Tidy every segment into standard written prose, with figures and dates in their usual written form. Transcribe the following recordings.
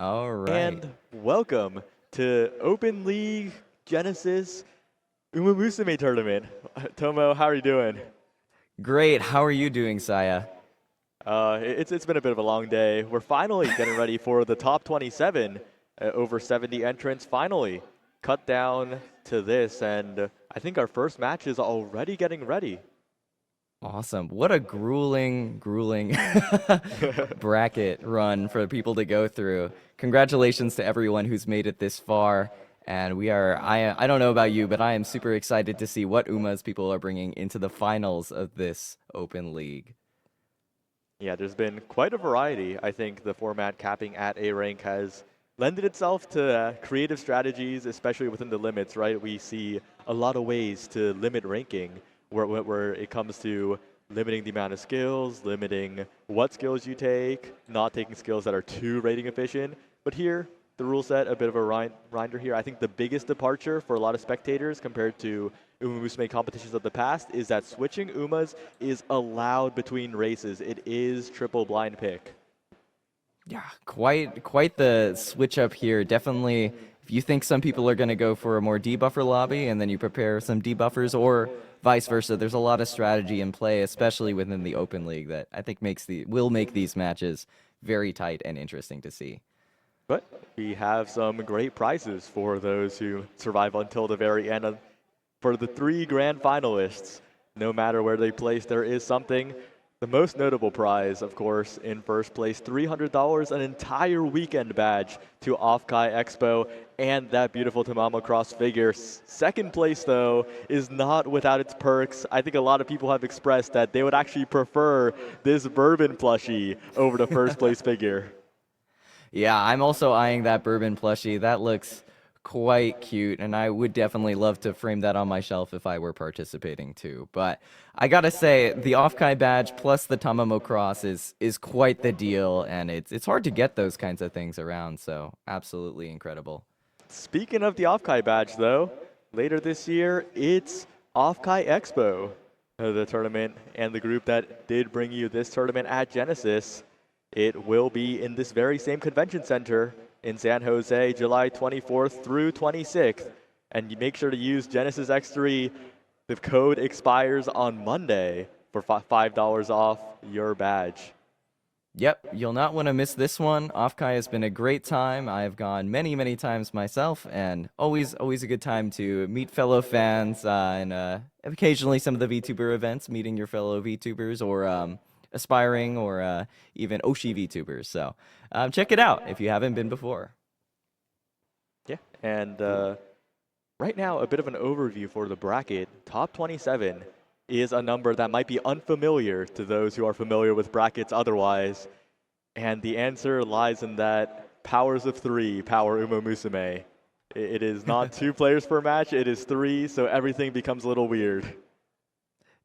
All right. And welcome to Open League Genesis Umamusume tournament. Tomo, how are you doing? Great. How are you doing, Saya? It's been a bit of a long day. We're finally getting ready for the top 27, over 70 entrants. Finally, cut down to this, and I think our first match is already getting ready. Awesome. What a grueling bracket run for people to go through. Congratulations to everyone who's made it this far. And I don't know about you, but I am super excited to see what Umas people are bringing into the finals of this open league. Yeah, there's been quite a variety. I think the format capping at A rank has lended itself to creative strategies, especially within the limits, right? We see a lot of ways to limit ranking where it comes to limiting the amount of skills, limiting what skills you take, not taking skills that are too rating efficient. But here, the rule set, a bit of a rinder here. I think the biggest departure for a lot of spectators compared to Umamusume competitions of the past is that switching Umas is allowed between races. It is triple blind pick. Yeah, quite the switch up here. Definitely, if you think some people are going to go for a more debuffer lobby and then you prepare some debuffers or vice versa, there's a lot of strategy in play, especially within the open league that I think will make these matches very tight and interesting to see. But we have some great prizes for those who survive until the very end. For the 3 grand finalists, no matter where they place, there is something. The most notable prize, of course, in first place, $300, an entire weekend badge to OffKai Expo, and that beautiful Tamamo Cross figure. Second place, though, is not without its perks. I think a lot of people have expressed that they would actually prefer this bourbon plushie over the first place figure. Yeah, I'm also eyeing that bourbon plushie. That looks quite cute, and I would definitely love to frame that on my shelf if I were participating too. But I gotta say, the OffKai badge plus the Tamamo Cross is quite the deal, and it's hard to get those kinds of things around. So absolutely incredible. Speaking of the OffKai badge, though, later this year, it's OffKai Expo, the tournament, and the group that did bring you this tournament at Genesis. It will be in this very same convention center in San Jose, July 24th through 26th. And you make sure to use Genesis X3. The code expires on Monday for $5 off your badge. Yep, you'll not want to miss this one. OffKai has been a great time. I've gone many times myself, and always a good time to meet fellow fans and occasionally some of the VTuber events, meeting your fellow VTubers or aspiring or even Oshi VTubers. So check it out if you haven't been before. Yeah, and right now, a bit of an overview for the bracket. Top 27 is a number that might be unfamiliar to those who are familiar with brackets otherwise. And the answer lies in that powers of 3 power Umamusume. It is not 2 players per match, it is 3, so everything becomes a little weird.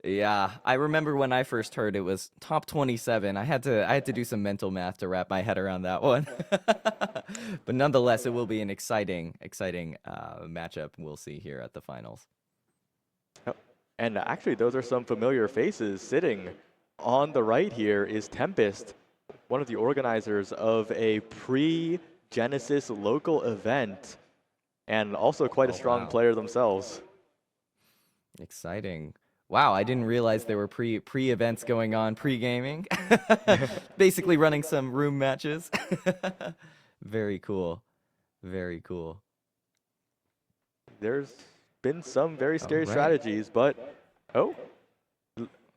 Yeah, I remember when I first heard it was top 27. I had to do some mental math to wrap my head around that one. But nonetheless, it will be an exciting matchup we'll see here at the finals. And actually, those are some familiar faces. Sitting on the right here is Tempest, one of the organizers of a pre-Genesis local event, and also quite a strong player themselves. Exciting. Wow, I didn't realize there were pre-events going on, pre-gaming. Basically running some room matches. Very cool. Very cool. There's been some very scary Right. strategies, but oh,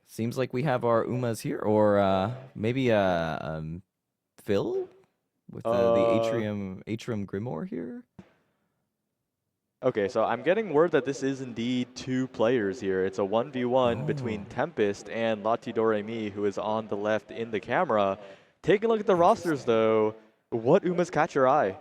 Seems like we have our Umas here, or maybe Phil with the Atrium Grimoire here. okay, so I'm getting word that this is indeed 2 players here. It's a 1v1 between Oh. Tempest and Lati Doremi, who is on the left in the camera. Take a look at the rosters, though. What Umas catch your eye?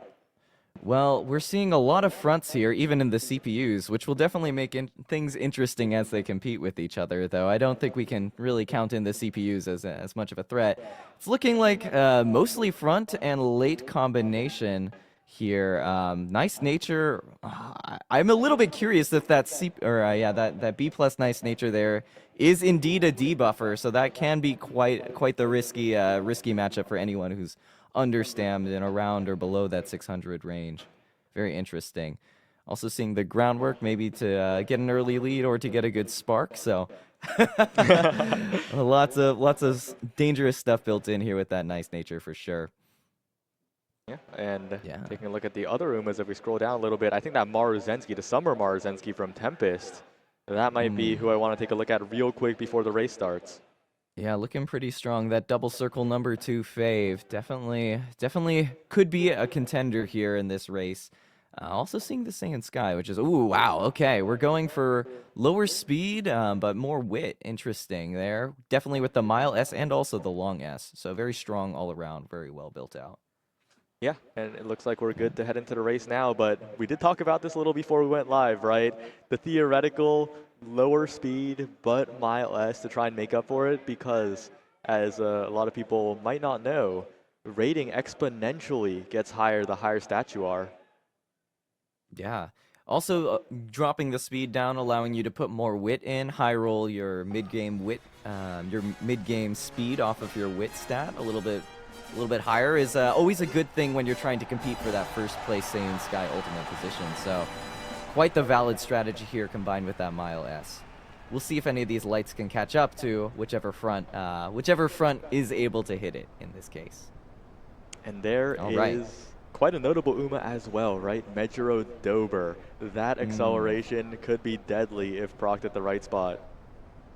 Well, we're seeing a lot of fronts here, even in the CPUs, which will definitely make things interesting as they compete with each other, though I don't think we can really count in the CPUs as much of a threat. It's looking like mostly front and late combination here. Nice nature. I'm a little bit curious if that that B plus nice nature there is indeed a debuffer, so that can be quite the risky matchup for anyone who's understammed and around or below that 600 range. Very interesting. Also seeing the groundwork maybe to get an early lead or to get a good spark. So lots of dangerous stuff built in here with that nice nature for sure. Yeah, and taking a look at the other Umas, if we scroll down a little bit, I think that Maruzensky, the summer Maruzensky from Tempest, that might be who I want to take a look at real quick before the race starts. Yeah, looking pretty strong. That double circle number 2 fave definitely could be a contender here in this race. Also seeing the Saiyan Sky, which is, ooh, wow, okay. We're going for lower speed, but more wit. Interesting there. Definitely with the mile S and also the long S. So very strong all around, very well built out. Yeah, and it looks like we're good to head into the race now, but we did talk about this a little before we went live, right? The theoretical lower speed, but mile S to try and make up for it, because as a lot of people might not know, rating exponentially gets higher the higher stat you are. Yeah. Also, dropping the speed down, allowing you to put more wit in, high roll your mid-game wit, your mid-game speed off of your wit stat a little bit higher is always a good thing when you're trying to compete for that first place Saiyan Sky ultimate position. So quite the valid strategy here combined with that mile S. We'll see if any of these lights can catch up to whichever front is able to hit it in this case. And there is quite a notable Uma as well, right? Mejiro Dober. That acceleration could be deadly if procced at the right spot.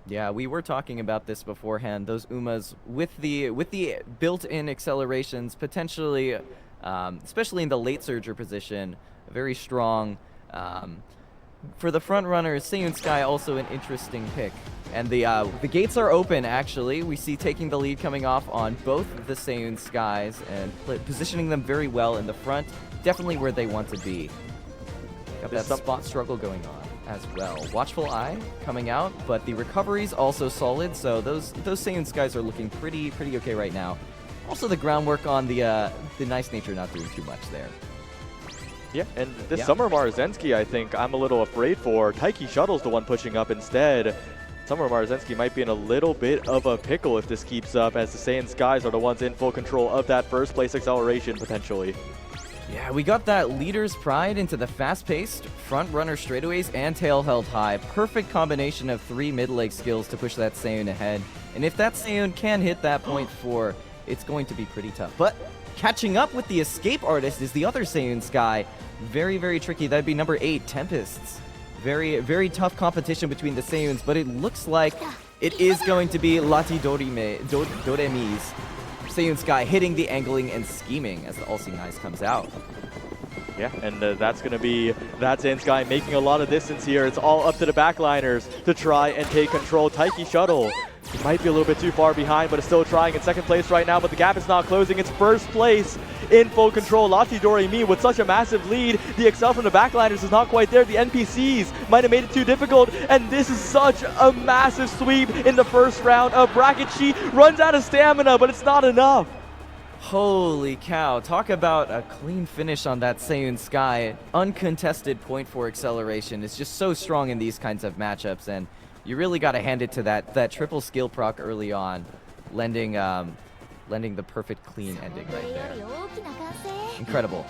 Yeah, we were talking about this beforehand. Those Umas with the built-in accelerations, potentially, especially in the late surger position, very strong. For the front runners, Saiyan Sky also an interesting pick. And the gates are open, actually. We see taking the lead coming off on both the Saiyan Skies and positioning them very well in the front. Definitely where they want to be. Got that spot struggle going on as well. Watchful Eye coming out, but the recovery's also solid, so those Saiyan Skies are looking pretty okay right now. Also the groundwork on the nice nature not doing too much there. Yeah, and this Summer Maruzensky, I think I'm a little afraid for. Taiki Shuttle's the one pushing up instead. Summer Maruzensky might be in a little bit of a pickle if this keeps up, as the Saiyan Skies are the ones in full control of that first place acceleration potentially. Yeah, we got that leader's pride into the fast-paced front runner straightaways and tail held high. Perfect combination of 3 mid-leg skills to push that Saiyan ahead. And if that Saiyan can hit that point 4, it's going to be pretty tough. But catching up with the escape artist is the other Saiyan Sky. Very tricky. That'd be number 8, Tempests. Very tough competition between the Saiyans, but it looks like it is going to be Lati Doremi's Saiyan Sky hitting the angling and scheming as the all-seeing eyes comes out. Yeah, and that's going to be that Saiyan Sky making a lot of distance here. It's all up to the backliners to try and take control. Taiki Shuttle might be a little bit too far behind, but is still trying in second place right now, but the gap is not closing. It's first place in full control. Lati Doremi with such a massive lead. The excel from the backliners is not quite there. The NPCs might have made it too difficult, and this is such a massive sweep in the first round of bracket. She runs out of stamina, but it's not enough. Holy cow, talk about a clean finish on that Saiyan Sky. Uncontested point for acceleration. It's just so strong in these kinds of matchups, and you really got to hand it to that triple skill proc early on, lending the perfect clean ending right there. Incredible.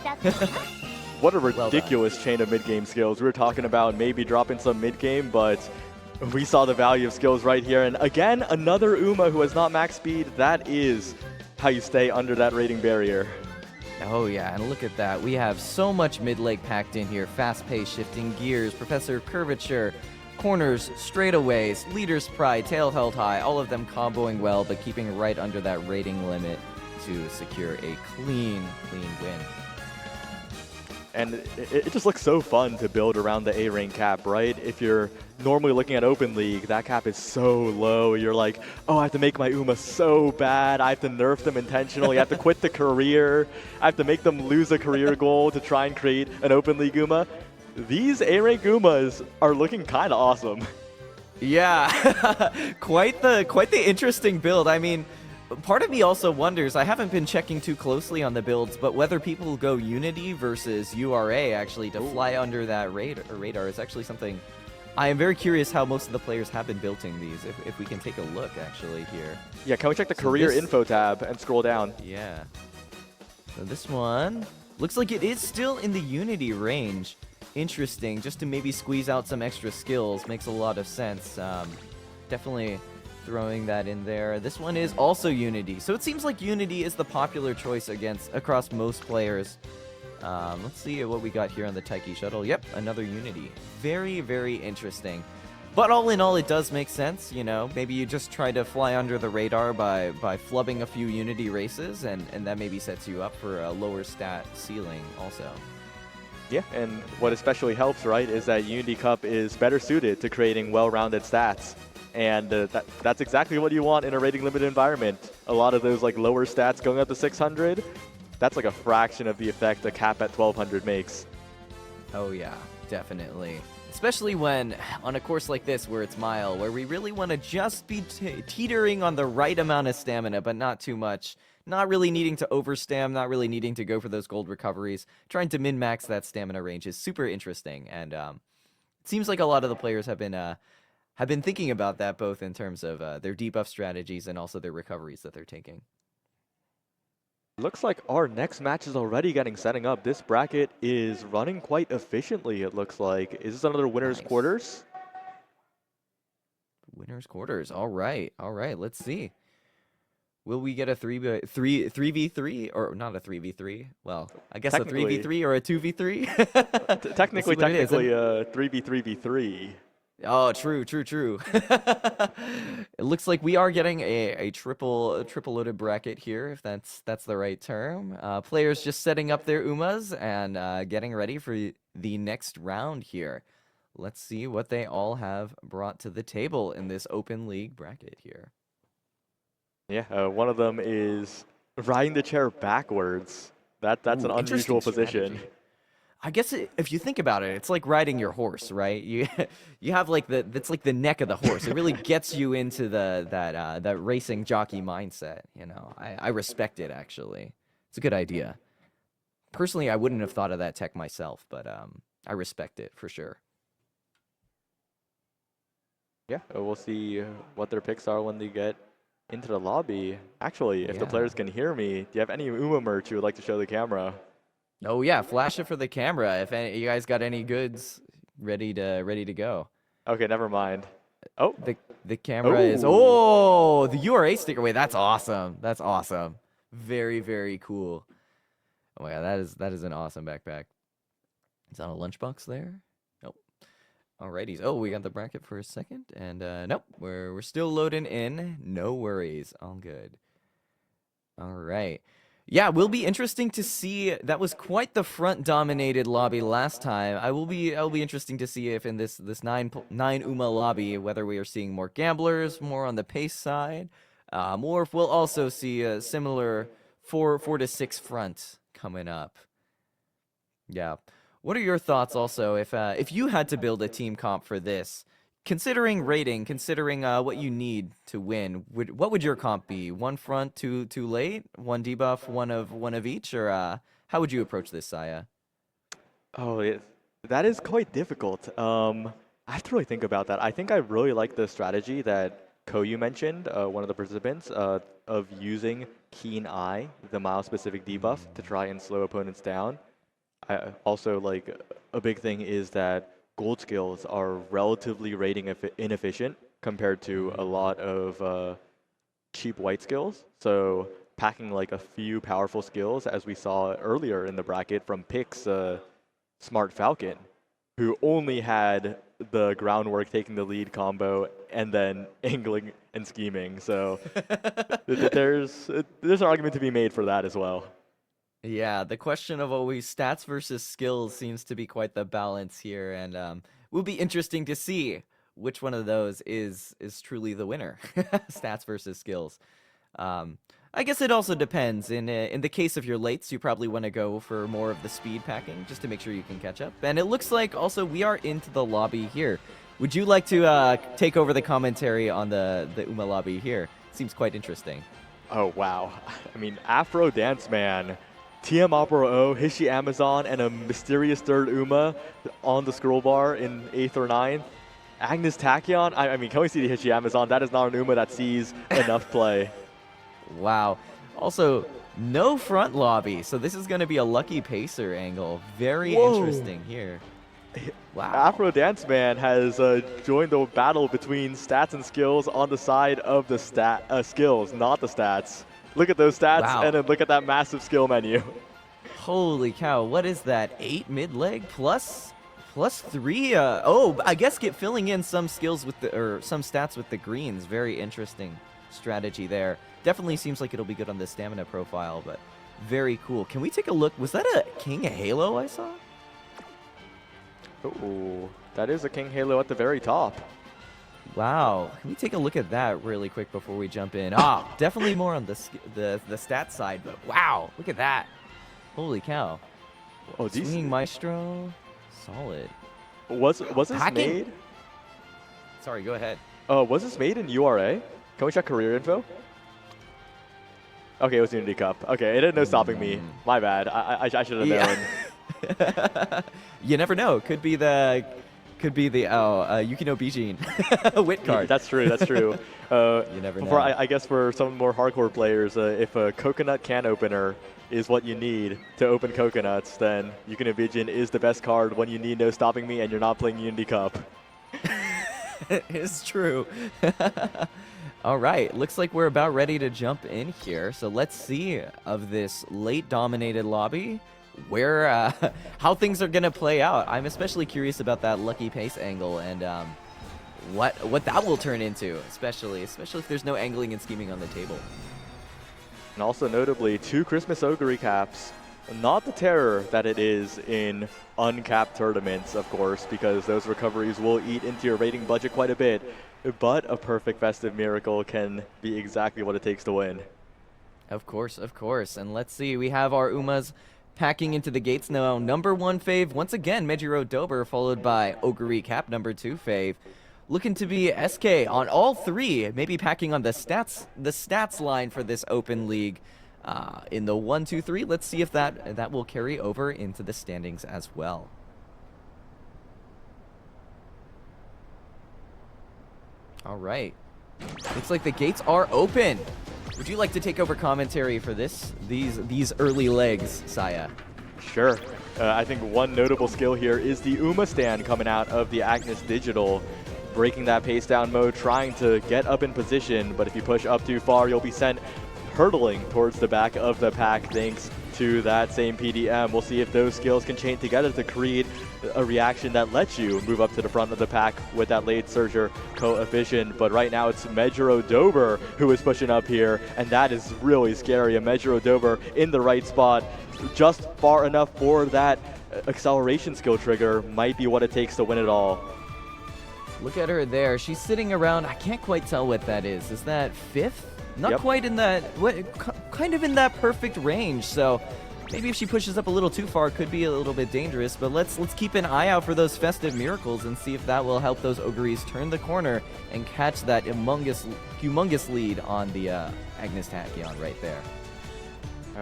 What a ridiculous chain of mid-game skills. We were talking about maybe dropping some mid-game, but we saw the value of skills right here. And again, another Uma who has not max speed. That is how you stay under that rating barrier. Oh yeah, and look at that. We have so much mid-leg packed in here. Fast pace, shifting gears, Professor Curvature, corners, straightaways, leader's pride, tail held high, all of them comboing well, but keeping right under that rating limit to secure a clean win. And it just looks so fun to build around the A-rank cap, right? If you're normally looking at Open League, that cap is so low. You're like, oh, I have to make my Uma so bad. I have to nerf them intentionally. I have to quit the career. I have to make them lose a career goal to try and create an Open League Uma. These A-rank Umas are looking kind of awesome. Yeah, quite the interesting build. I mean, part of me also wonders, I haven't been checking too closely on the builds, but whether people go Unity versus URA actually to fly under that radar is actually something I am very curious how most of the players have been building these, if we can take a look actually here. Yeah, can we check the career info tab and scroll down? Yeah. So this one looks like it is still in the Unity range. Interesting, just to maybe squeeze out some extra skills makes a lot of sense. Definitely throwing that in there. This one is also Unity, so it seems like Unity is the popular choice across most players. Let's see what we got here on the Taiki shuttle. Yep, another Unity. Very, very interesting. But all in all, it does make sense, you know. Maybe you just try to fly under the radar by flubbing a few Unity races, and that maybe sets you up for a lower stat ceiling also. Yeah, and what especially helps, right, is that Unity Cup is better suited to creating well-rounded stats. And that's exactly what you want in a rating limited environment. A lot of those like lower stats going up to 600, that's like a fraction of the effect a cap at 1200 makes. Oh yeah, definitely. Especially when, on a course like this where it's mile, where we really want to just be teetering on the right amount of stamina, but not too much. Not really needing to overstam, not really needing to go for those gold recoveries. Trying to min-max that stamina range is super interesting, and it seems like a lot of the players have been thinking about that, both in terms of their debuff strategies and also their recoveries that they're taking. Looks like our next match is already setting up. This bracket is running quite efficiently, it looks like. Is this another winner's quarters? Winner's quarters. All right. Let's see. Will we get a 3v3 or not a 3v3? Well, I guess a 3v3 or a 2v3. Technically a 3v3v3. Oh, true. It looks like we are getting a triple loaded bracket here, if that's the right term. Players just setting up their Umas and getting ready for the next round here. Let's see what they all have brought to the table in this open league bracket here. Yeah, one of them is riding the chair backwards. That's an unusual position. I guess if you think about it, it's like riding your horse, right? You have like that's like the neck of the horse. It really gets you into that racing jockey mindset. You know, I respect it actually. It's a good idea. Personally, I wouldn't have thought of that tech myself, but I respect it for sure. Yeah, we'll see what their picks are when they get into the lobby. Actually, if the players can hear me, do you have any Uma merch you would like to show the camera? Oh yeah, flash it for the camera. If you guys got any goods ready to go. Okay, never mind. Oh, the camera is the URA sticker. Wait, that's awesome. That's awesome. Very, very cool. Oh my god, that is an awesome backpack. Is that a lunchbox there? Nope. Alrighties. Oh, we got the bracket for a second, and nope, we're still loading in. No worries. All good. All right. Yeah, will be interesting to see. That was quite the front-dominated lobby last time. I'll be interesting to see if in this nine Uma lobby, whether we are seeing more gamblers, more on the pace side, or if we'll also see a similar 4 to 6 front coming up. Yeah. What are your thoughts also if you had to build a team comp for this? Considering rating, considering what you need to win, what would your comp be? One front, two late, one debuff, one of each, or how would you approach this, Saya? Oh, that is quite difficult. I have to really think about that. I think I really like the strategy that Koyu mentioned, one of the participants, of using Keen Eye, the mile-specific debuff, to try and slow opponents down. I also like a big thing is that gold skills are relatively rating inefficient compared to a lot of cheap white skills. So packing like a few powerful skills, as we saw earlier in the bracket from Pix, Smart Falcon, who only had the groundwork taking the lead combo and then angling and scheming. So there's an argument to be made for that as well. Yeah, the question of always stats versus skills seems to be quite the balance here, and will be interesting to see which one of those is truly the winner. Stats versus skills. I guess it also depends. In the case of your lates, you probably want to go for more of the speed packing just to make sure you can catch up. And it looks like also we are into the lobby here. Would you like to take over the commentary on the Uma lobby here? Seems quite interesting. Oh, wow. I mean, Afro Dance Man, TM Opera O, Hishi Amazon, and a mysterious third Uma on the scroll bar in 8th or 9th. Agnes Tachyon, I mean, can we see the Hishi Amazon? That is not an Uma that sees enough play. Wow. Also, no front lobby, so this is going to be a lucky pacer angle. Very interesting here. Wow. Afro Dance Man has joined the battle between stats and skills on the side of the skills, not the stats. Look at those stats, Wow. and then look at that massive skill menu. Holy cow, what is that? 8 mid leg plus 3. Oh, I guess filling in some skills with some stats with the greens. Very interesting strategy there. Definitely seems like it'll be good on the stamina profile, but very cool. Can we take a look? Was that a King Halo I saw? Ooh, that is a King Halo at the very top. Wow. Can we take a look at that really quick before we jump in? Ah, definitely more on the stat side, but wow, look at that. Holy cow. Oh, Swinging Maestro, solid. Was this Hacking? made? Sorry, go ahead. Was this made in URA? Can we check career info? Okay, it was Unity Cup. Okay, it had no stopping me. My bad. I should have known. You never know. Could be the Yukino Bijin wit card. That's true. That's true. You never know. I guess for some more hardcore players, if a coconut can opener is what you need to open coconuts, then Yukino Bijin is the best card when you need no stopping me and you're not playing Unity Cup. It's true. All right, looks like we're about ready to jump in here. So let's see of this late dominated lobby where how things are gonna play out. I'm especially curious about that lucky pace angle and what that will turn into, especially if there's no angling and scheming on the table. And also notably, 2 Christmas Ogre recaps. Not the terror that it is in uncapped tournaments, of course, because those recoveries will eat into your rating budget quite a bit. But a perfect festive miracle can be exactly what it takes to win. Of course, of course. And let's see, we have our Umas packing into the gates now. Number 1 fave, once again, Mejiro Dober, followed by Ogre Recap, number 2 fave. Looking to be SK on all 3, maybe packing on the stats line for this open league. In the 1, 2, 3, let's see if that will carry over into the standings as well. All right. Looks like the gates are open. Would you like to take over commentary for these early legs, Saya? Sure. I think one notable skill here is the Uma stand coming out of the Agnes Digital, breaking that pace down mode, trying to get up in position, but if you push up too far, you'll be sent hurtling towards the back of the pack thanks to that same PDM. We'll see if those skills can chain together to create a reaction that lets you move up to the front of the pack with that late surger coefficient. But right now it's Mejiro Dober who is pushing up here, and that is really scary. A Mejiro Dober in the right spot, just far enough for that acceleration skill trigger might be what it takes to win it all. Look at her there. She's sitting around. I can't quite tell what that is. Is that 5th? Not quite in that, kind of in that perfect range. So maybe if she pushes up a little too far, it could be a little bit dangerous. But let's keep an eye out for those festive miracles and see if that will help those Ogres turn the corner and catch that humongous lead on the Agnes Tachyon right there.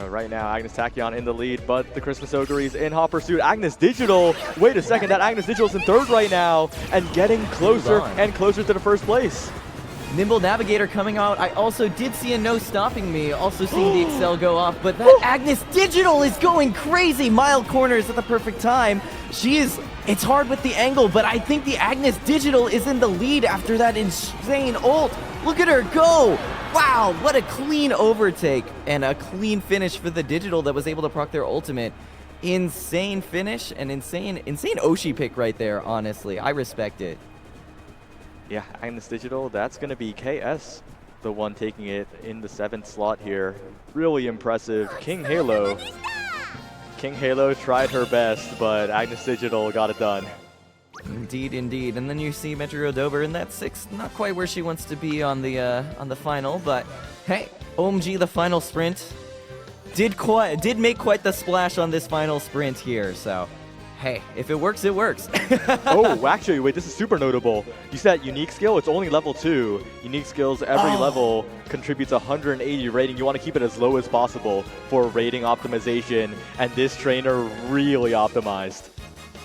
Right now, Agnes Tachyon in the lead, but the Christmas Ogres in hot pursuit. Agnes Digital, wait a second, that Agnes Digital's in 3rd right now and getting closer and closer to the 1st place. Nimble Navigator coming out. I also did see a no stopping me, also seeing the Excel go off, but that Agnes Digital is going crazy. Mild corners at the perfect time. It's hard with the angle, but I think the Agnes Digital is in the lead after that insane ult. Look at her go. Wow, what a clean overtake and a clean finish for the Digital that was able to proc their ultimate. Insane finish and insane Oshi pick right there, honestly. I respect it. Yeah, Agnes Digital, that's going to be KS, the one taking it in the 7th slot here. Really impressive. King Halo tried her best, but Agnes Digital got it done. Indeed, indeed. And then you see Mejiro Dober in that 6th, not quite where she wants to be on the final, but hey, OMG, the final sprint did make quite the splash on this final sprint here, so Hey, if it works, it works. Oh, actually, wait, this is super notable. You said unique skill, it's only level 2. Unique skills, every level contributes 180 rating. You want to keep it as low as possible for rating optimization, and this trainer really optimized.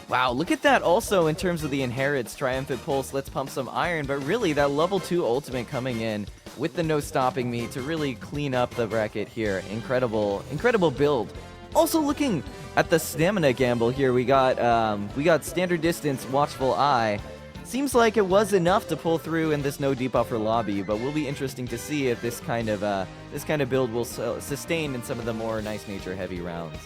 Wow, look at that also in terms of the inherits, Triumphant Pulse, Let's Pump Some Iron, but really that level 2 ultimate coming in with the no stopping me to really clean up the bracket here. Incredible, incredible build. Also looking at the stamina gamble here, we got standard distance, watchful eye. Seems like it was enough to pull through in this no debuffer lobby, but will be interesting to see if this kind of build will sustain in some of the more nice nature heavy rounds.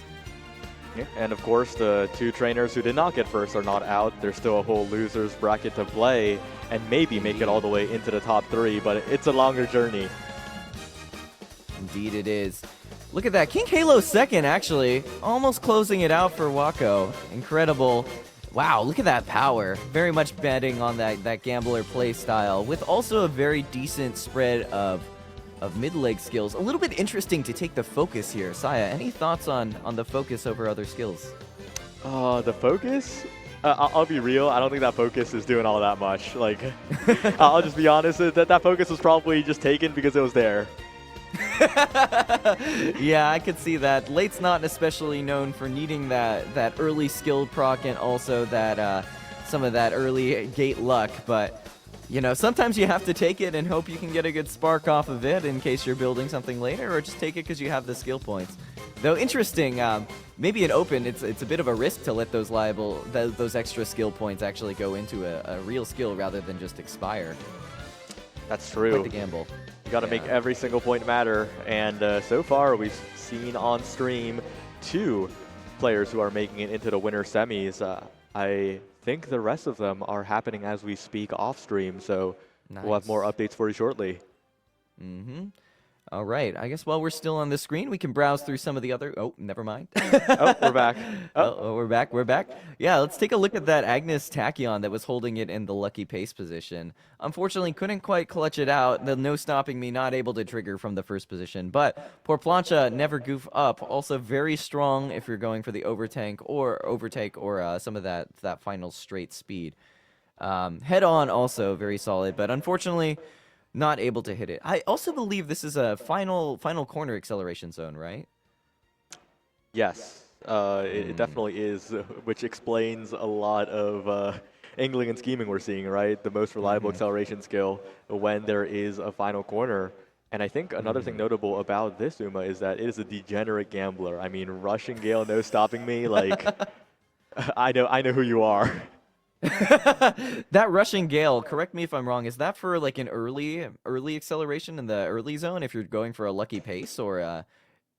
Yeah, and of course, the 2 trainers who did not get first are not out. There's still a whole losers bracket to play, and maybe make it all the way into the top 3, but it's a longer journey. Indeed it is. Look at that, King Halo second actually, almost closing it out for Wako. Incredible. Wow, look at that power. Very much betting on that gambler play style, with also a very decent spread of mid-leg skills. A little bit interesting to take the focus here. Saya, any thoughts on the focus over other skills? The focus? I'll be real, I don't think that focus is doing all that much. Like, I'll just be honest, that focus was probably just taken because it was there. Yeah, I could see that. Late's not especially known for needing that early skilled proc and also that some of that early gate luck, but you know, sometimes you have to take it and hope you can get a good spark off of it in case you're building something later, or just take it because you have the skill points. Though interesting, maybe in open, it's a bit of a risk to let those extra skill points actually go into a real skill rather than just expire. That's true. Quite the gamble. You got to make every single point matter, and so far we've seen on stream 2 players who are making it into the winner semis. I think the rest of them are happening as we speak off stream, so we'll have more updates for you shortly. All right, I guess while we're still on the screen, we can browse through some of the other... Oh, never mind. Oh, we're back. Oh, we're back. Yeah, let's take a look at that Agnes Tachyon that was holding it in the lucky pace position. Unfortunately, couldn't quite clutch it out. The no stopping me not able to trigger from the first position. But Poor Plancha never goof up. Also very strong if you're going for the overtake or some of that final straight speed. Head on also very solid, but unfortunately... not able to hit it. I also believe this is a final corner acceleration zone, right? Yes, it definitely is, which explains a lot of angling and scheming we're seeing, right? The most reliable acceleration skill when there is a final corner. And I think another thing notable about this Uma is that it is a degenerate gambler. I mean, rushing Gale, no stopping me, like, I know who you are. That rushing gale, correct me if I'm wrong, is that for like an early acceleration in the early zone if you're going for a lucky pace, or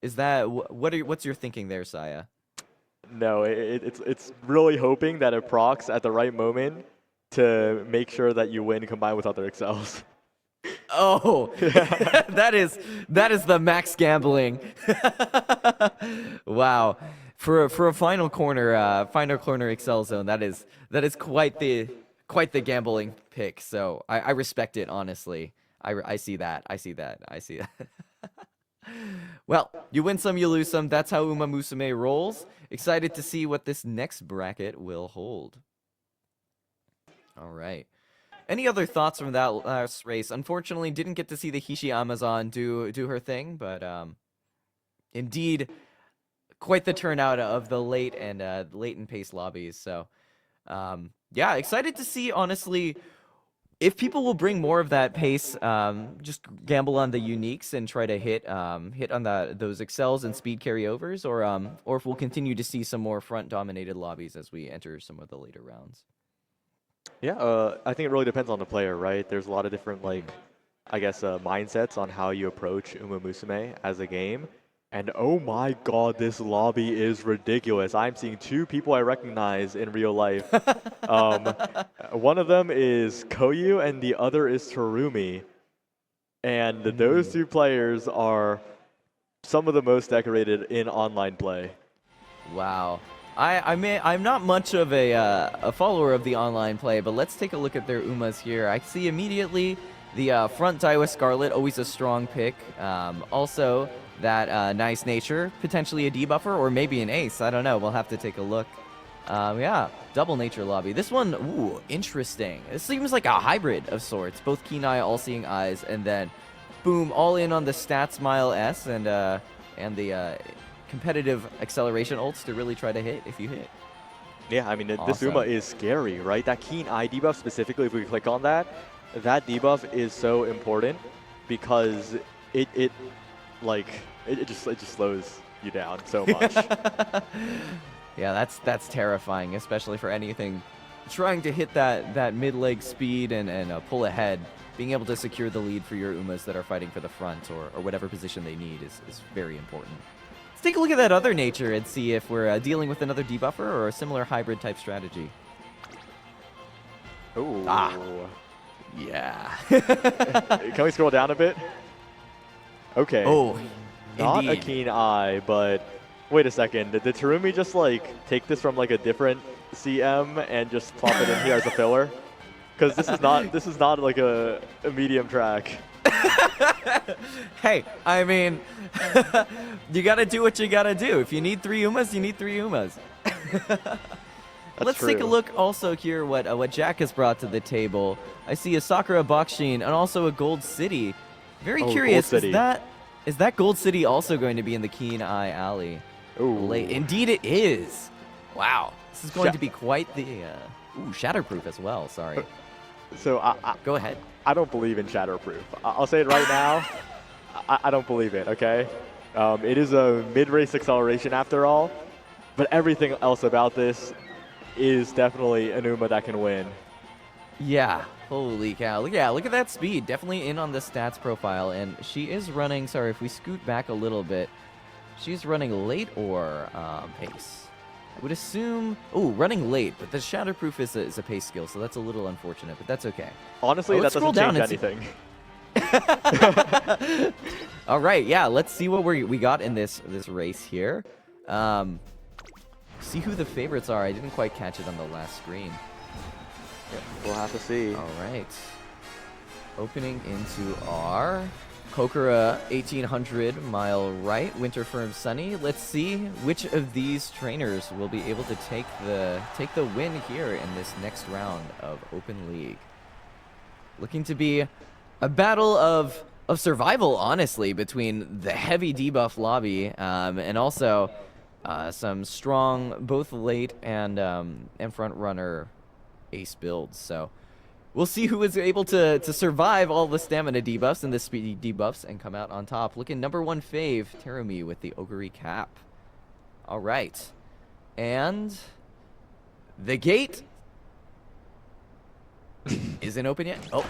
is that what's your thinking there, Saya? No, it's really hoping that it procs at the right moment to make sure that you win combined with other excels. Oh, that is the max gambling. Wow. For a final corner excel zone, that is quite the gambling pick. So I respect it, honestly. I see that. Well, you win some, you lose some. That's how Umamusume rolls. Excited to see what this next bracket will hold. All right. Any other thoughts from that last race? Unfortunately, didn't get to see the Hishi Amazon do her thing, but indeed. Quite the turnout of the late and pace lobbies. So, yeah, excited to see, honestly, if people will bring more of that pace, just gamble on the uniques and try to hit on those excels and speed carryovers, or if we'll continue to see some more front-dominated lobbies as we enter some of the later rounds. Yeah, I think it really depends on the player, right? There's a lot of different, like, I guess, mindsets on how you approach Umamusume as a game. And oh my god, this lobby is ridiculous. I'm seeing 2 people I recognize in real life. One of them is Koyu and the other is Terumi. And those 2 players are some of the most decorated in online play. Wow. I'm not much of a follower of the online play, but let's take a look at their Umas here. I see immediately the front Daiwa Scarlet, always a strong pick. Also, that nice nature, potentially a debuffer or maybe an ace. I don't know. We'll have to take a look. Yeah, double nature lobby. This one, ooh, interesting. This seems like a hybrid of sorts. Both keen eye, all-seeing eyes, and then boom, all in on the stats mile S and the competitive acceleration ults to really try to hit if you hit. Yeah, I mean, this Awesome. Uma is scary, right? That keen eye debuff specifically, if we click on that, that debuff is so important because it just slows you down so much. Yeah, that's terrifying, especially for anything trying to hit that mid-leg speed and pull ahead. Being able to secure the lead for your Umas that are fighting for the front or whatever position they need is very important. Let's take a look at that other nature and see if we're dealing with another debuffer or a similar hybrid type strategy. Ooh. Ah. Yeah. Can we scroll down a bit? Okay. Oh, Not indeed. a keen eye, but wait a second. Did Terumi just like take this from like a different CM and just plop it in here as a filler? Because this is not like a medium track. Hey, I mean, you gotta do what you gotta do. If you need 3 Umas, you need 3 Umas. Let's take a true. look also here what Jack has brought to the table. I see a Sakura Bakshin and also a Gold City. Very Oh, curious, Gold City. is that Gold City also going to be in the Keen Eye Alley? Ooh. Late. Indeed it is. Wow. This is going Sha- to be quite the shatterproof as well, sorry. So Go ahead. I don't believe in Shatterproof. I'll say it right now. I don't believe it, okay? It is a mid-race acceleration after all, but everything else about this is definitely an Uma that can win. Yeah, holy cow. Yeah, look at that speed. Definitely in on the stats profile. And she is running, sorry, if we scoot back a little bit, she's running late or pace? I would assume, running late, but the Shatterproof is a pace skill, so that's a little unfortunate, but that's okay. Honestly, that Let's scroll doesn't down change and anything. All right, yeah, let's see what we got in this race here. See who the favorites are. I didn't quite catch it on the last screen. We'll have to see. All right. Opening into our Kokura 1800 mile right, Winter Firm Sunny. Let's see which of these trainers will be able to take the win here in this next round of Open League. Looking to be a battle of survival, honestly, between the heavy debuff lobby and also some strong both late and front runner ace builds. So we'll see who is able to survive all the stamina debuffs and the speed debuffs and come out on top. Looking number 1 fave, Terumi with the Ogre Cap. All right. And the gate isn't open yet. Oh,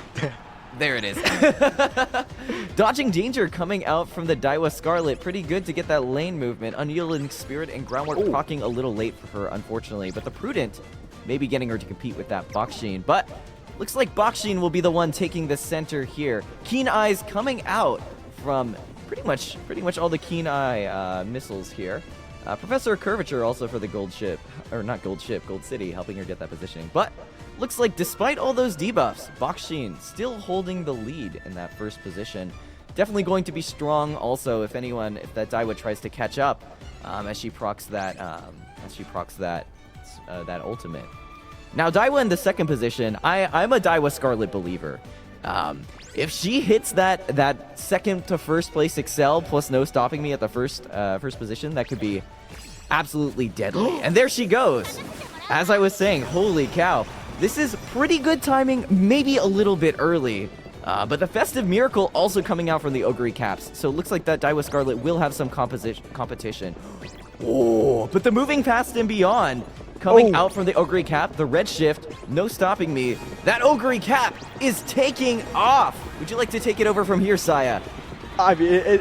there it is. Dodging danger coming out from the Daiwa Scarlet. Pretty good to get that lane movement. Unyielding Spirit and Groundwork proccing a little late for her, unfortunately. But the Prudent maybe getting her to compete with that Bakshin. But looks like Bakshin will be the one taking the center here. Keen Eyes coming out from pretty much all the Keen Eye missiles here. Professor Curvature also for the Gold Ship, or not Gold Ship, Gold City, helping her get that positioning. But looks like despite all those debuffs, Bakshin still holding the lead in that first position. Definitely going to be strong also if that Daiwa tries to catch up as she procs that that ultimate. Now Daiwa in the second position, I'm a Daiwa Scarlet believer. If she hits that second to first place Excel plus no stopping me at the first position, that could be absolutely deadly. And there she goes. As I was saying, holy cow. This is pretty good timing, maybe a little bit early. But the Festive Miracle also coming out from the Ogre Caps. So it looks like that Daiwa Scarlet will have some competition. Oh, but the Moving Past and Beyond coming out from the Ogre Cap, the red shift, no stopping me. That Ogre Cap is taking off. Would you like to take it over from here, Saya? I mean,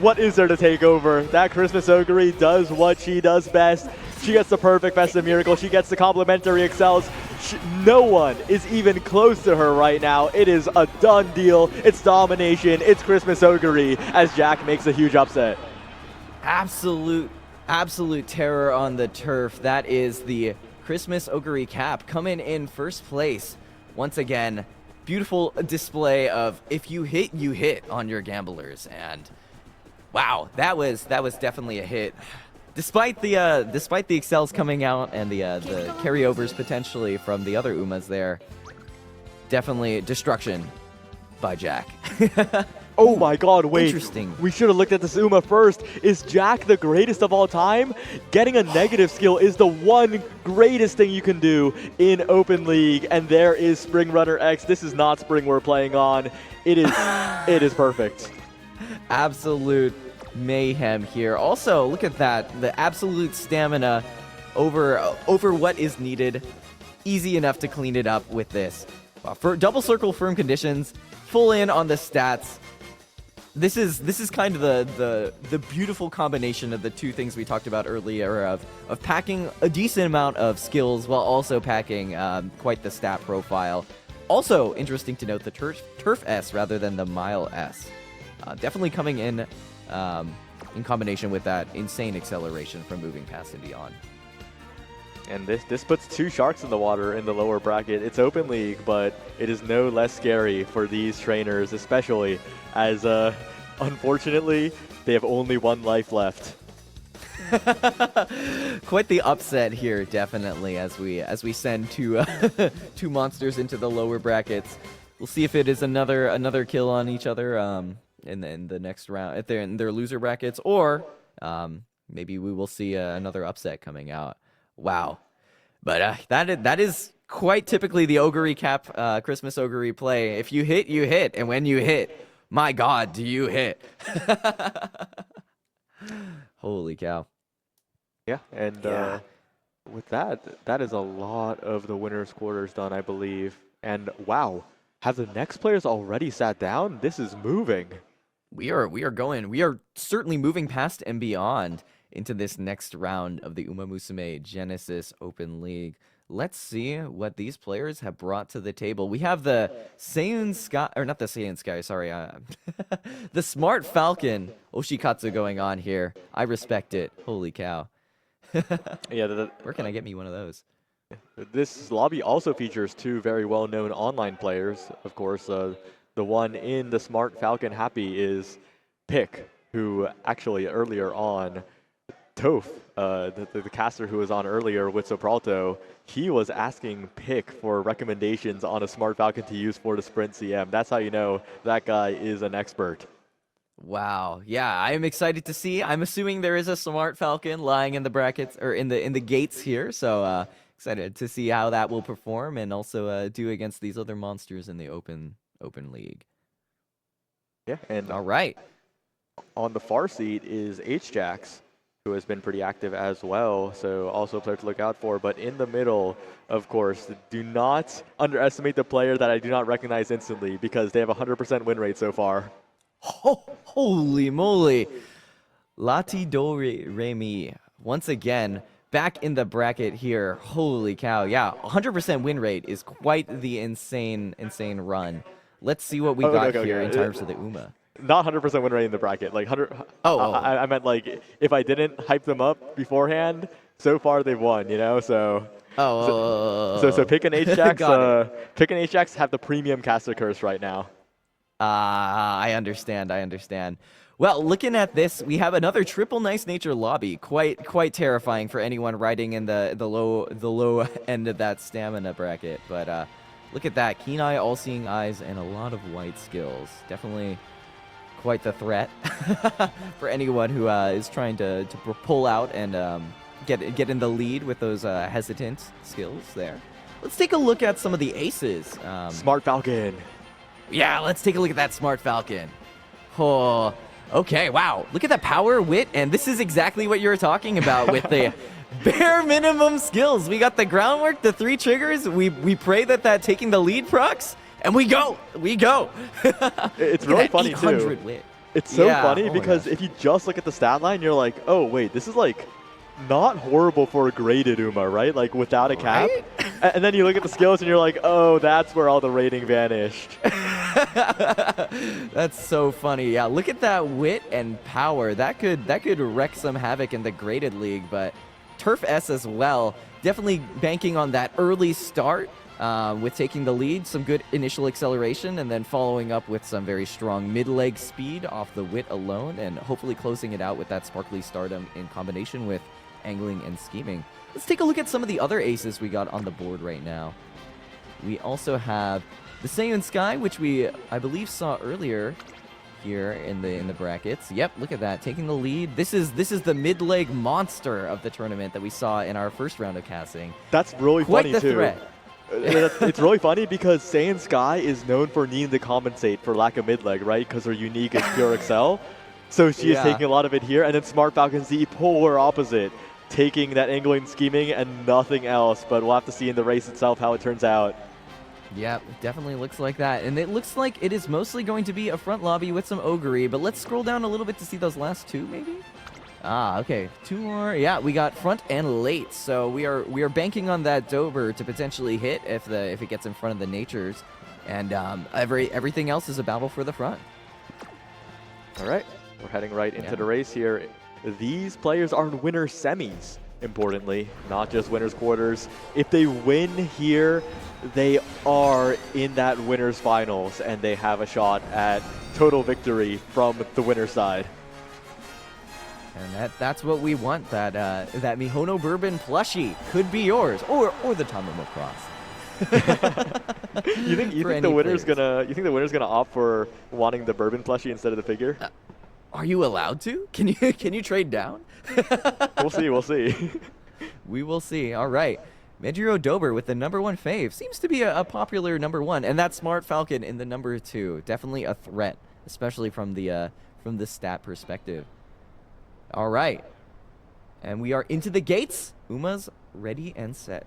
what is there to take over? That Christmas Ogre does what she does best. She gets the perfect Festive Miracle. She gets the complimentary excels. No one is even close to her right now. It is a done deal. It's domination. It's Christmas Ogre as Jack makes a huge upset. Absolute terror on the turf. That is the Christmas Ogre Cap coming in first place. Once again, beautiful display of if you hit, you hit on your gamblers. And wow, that was definitely a hit. Despite the excels coming out and the carryovers potentially from the other Umas there, definitely destruction by Jack. Oh my god, wait. Interesting. We should have looked at this Uma first. Is Jack the greatest of all time? Getting a negative skill is the one greatest thing you can do in Open League. And there is Spring Runner X. This is not Spring we're playing on. It is perfect. Absolute mayhem here. Also, look at that. The absolute stamina over what is needed. Easy enough to clean it up with this. For double circle firm conditions, full in on the stats. This is kind of the beautiful combination of the two things we talked about earlier of packing a decent amount of skills while also packing quite the stat profile. Also interesting to note the Turf S rather than the Mile S. Definitely coming in combination with that insane acceleration from moving past and beyond. And this puts two sharks in the water in the lower bracket. It's Open League, but it is no less scary for these trainers, especially as, unfortunately, they have only one life left. Quite the upset here, definitely, as we send two monsters into the lower brackets. We'll see if it is another kill on each other in the next round, if they're in their loser brackets, or maybe we will see another upset coming out. Wow. But that is quite typically the Ogre cap, Christmas Ogre play. If you hit, you hit. And when you hit, my God, do you hit. Holy cow. Yeah, and with that is a lot of the winner's quarters done, I believe. And wow, have the next players already sat down? This is moving. We are certainly moving past and beyond into this next round of the Umamusume Genesis Open League. Let's see what these players have brought to the table. We have the Seiun Sky, or not the Seiun Sky, sorry, the Smart Falcon Oshikatsu going on here. I respect it. Holy cow. Yeah, where can I get me one of those? This lobby also features two very well-known online players. Of course, the one in the Smart Falcon Happy is Pick, who actually earlier on, Toph, the caster who was on earlier with Sopralto, he was asking Pick for recommendations on a Smart Falcon to use for the Sprint CM. That's how you know that guy is an expert. Wow. Yeah, I am excited to see. I'm assuming there is a Smart Falcon lying in the brackets or in the gates here. So excited to see how that will perform and also do against these other monsters in the open league. Yeah, and all right. On the far seat is H-Jax, who has been pretty active as well, so also a player to look out for. But in the middle, of course, do not underestimate the player that I do not recognize instantly because they have a 100% win rate so far. Oh, holy moly. Lati Do Remi, once again, back in the bracket here. Holy cow. Yeah, 100% win rate is quite the insane run. Let's see what we got here in terms of the Uma. Not 100% win rate in the bracket. Like 100. I meant like if I didn't hype them up beforehand, so far they've won. You know, so. So Pick and H-Jax. Pick and H-Jax have the premium caster curse right now. I understand. Well, looking at this, we have another triple Nice Nature lobby. Quite terrifying for anyone riding in the low end of that stamina bracket. But look at that, keen eye, all-seeing eyes, and a lot of white skills. Definitely quite the threat for anyone who is trying to pull out and get in the lead with those hesitant skills there. Let's take a look at some of the aces. Smart Falcon. Yeah, let's take a look at that Smart Falcon. Oh, okay, wow. Look at that power, wit, and this is exactly what you were talking about with the bare minimum skills. We got the groundwork, the 3 triggers. We pray that taking the lead procs, and we go. It's really funny too. Wit. It's so funny because if you just look at the stat line, you're like, oh wait, this is like not horrible for a graded Uma, right? Like without a cap. Right? And then you look at the skills and you're like, oh, that's where all the rating vanished. That's so funny. Yeah, look at that wit and power. That could wreck some havoc in the graded league, but Turf S as well. Definitely banking on that early start with taking the lead, some good initial acceleration, and then following up with some very strong mid-leg speed off the wit alone, and hopefully closing it out with that sparkly stardom in combination with angling and scheming. Let's take a look at some of the other aces we got on the board right now. We also have the Saiyan Sky, which we, I believe, saw earlier here in the brackets. Yep, look at that, taking the lead. This is the mid-leg monster of the tournament that we saw in our first round of casting. That's really Quite funny the too. threat. It's really funny because Saiyan Sky is known for needing to compensate for lack of mid-leg, right? Because her unique is pure excel. So she is taking a lot of it here. And then Smart Falcon's the polar opposite, taking that angling, scheming, and nothing else. But we'll have to see in the race itself how it turns out. Yep, definitely looks like that. And it looks like it is mostly going to be a front lobby with some Ogre, but let's scroll down a little bit to see those last two, maybe? Ah, okay. Two more. Yeah, we got front and late. So we are banking on that Dober to potentially hit if it gets in front of the Natures. And everything else is a battle for the front. All right, we're heading right into the race here. These players are in winner semis, importantly, not just winners quarters. If they win here, they are in that winners finals, and they have a shot at total victory from the winner's side. And that's what we want. That Mihono Bourbon plushie could be yours, or the Tamamo Cross. You think the winner's gonna opt for wanting the bourbon plushie instead of the figure? Are you allowed to? Can you trade down? We'll see. We'll see. We will see. All right. Medjiro Dober with the #1 fave seems to be a popular #1, and that Smart Falcon in the #2. Definitely a threat, especially from the stat perspective. All right, and we are into the gates. Uma's ready and set.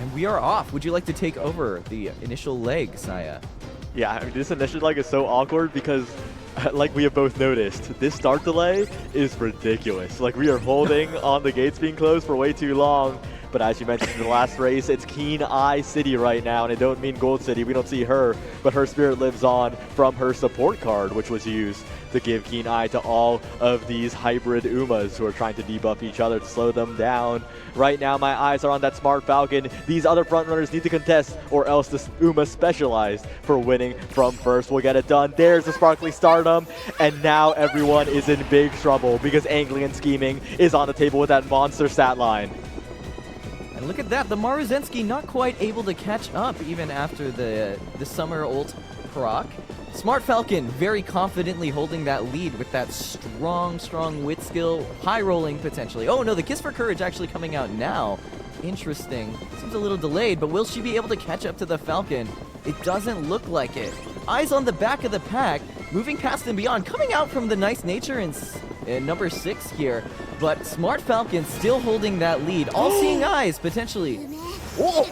And we are off. Would you like to take over the initial leg, Saya? Yeah, I mean, this initial leg is so awkward because, like we have both noticed, this start delay is ridiculous. Like, we are holding on the gates being closed for way too long. But as you mentioned in the last race, it's Keen Eye City right now, and I don't mean Gold City. We don't see her, but her spirit lives on from her support card, which was used to give Keen Eye to all of these hybrid Umas who are trying to debuff each other to slow them down. Right now, my eyes are on that Smart Falcon. These other frontrunners need to contest, or else this Uma specialized for winning from first will get it done. There's the Sparkly Stardom, and now everyone is in big trouble because angling and scheming is on the table with that monster stat line. And look at that, the Maruzensky not quite able to catch up even after the summer ult proc. Smart Falcon very confidently holding that lead with that strong wit skill, high rolling potentially. Oh no, the Kiss for Courage actually coming out now. Interesting. Seems a little delayed, but will she be able to catch up to the Falcon? It doesn't look like it. Eyes on the back of the pack, moving past and beyond, coming out from the nice nature in #6 here. But Smart Falcon still holding that lead. All-seeing eyes, potentially. Whoa!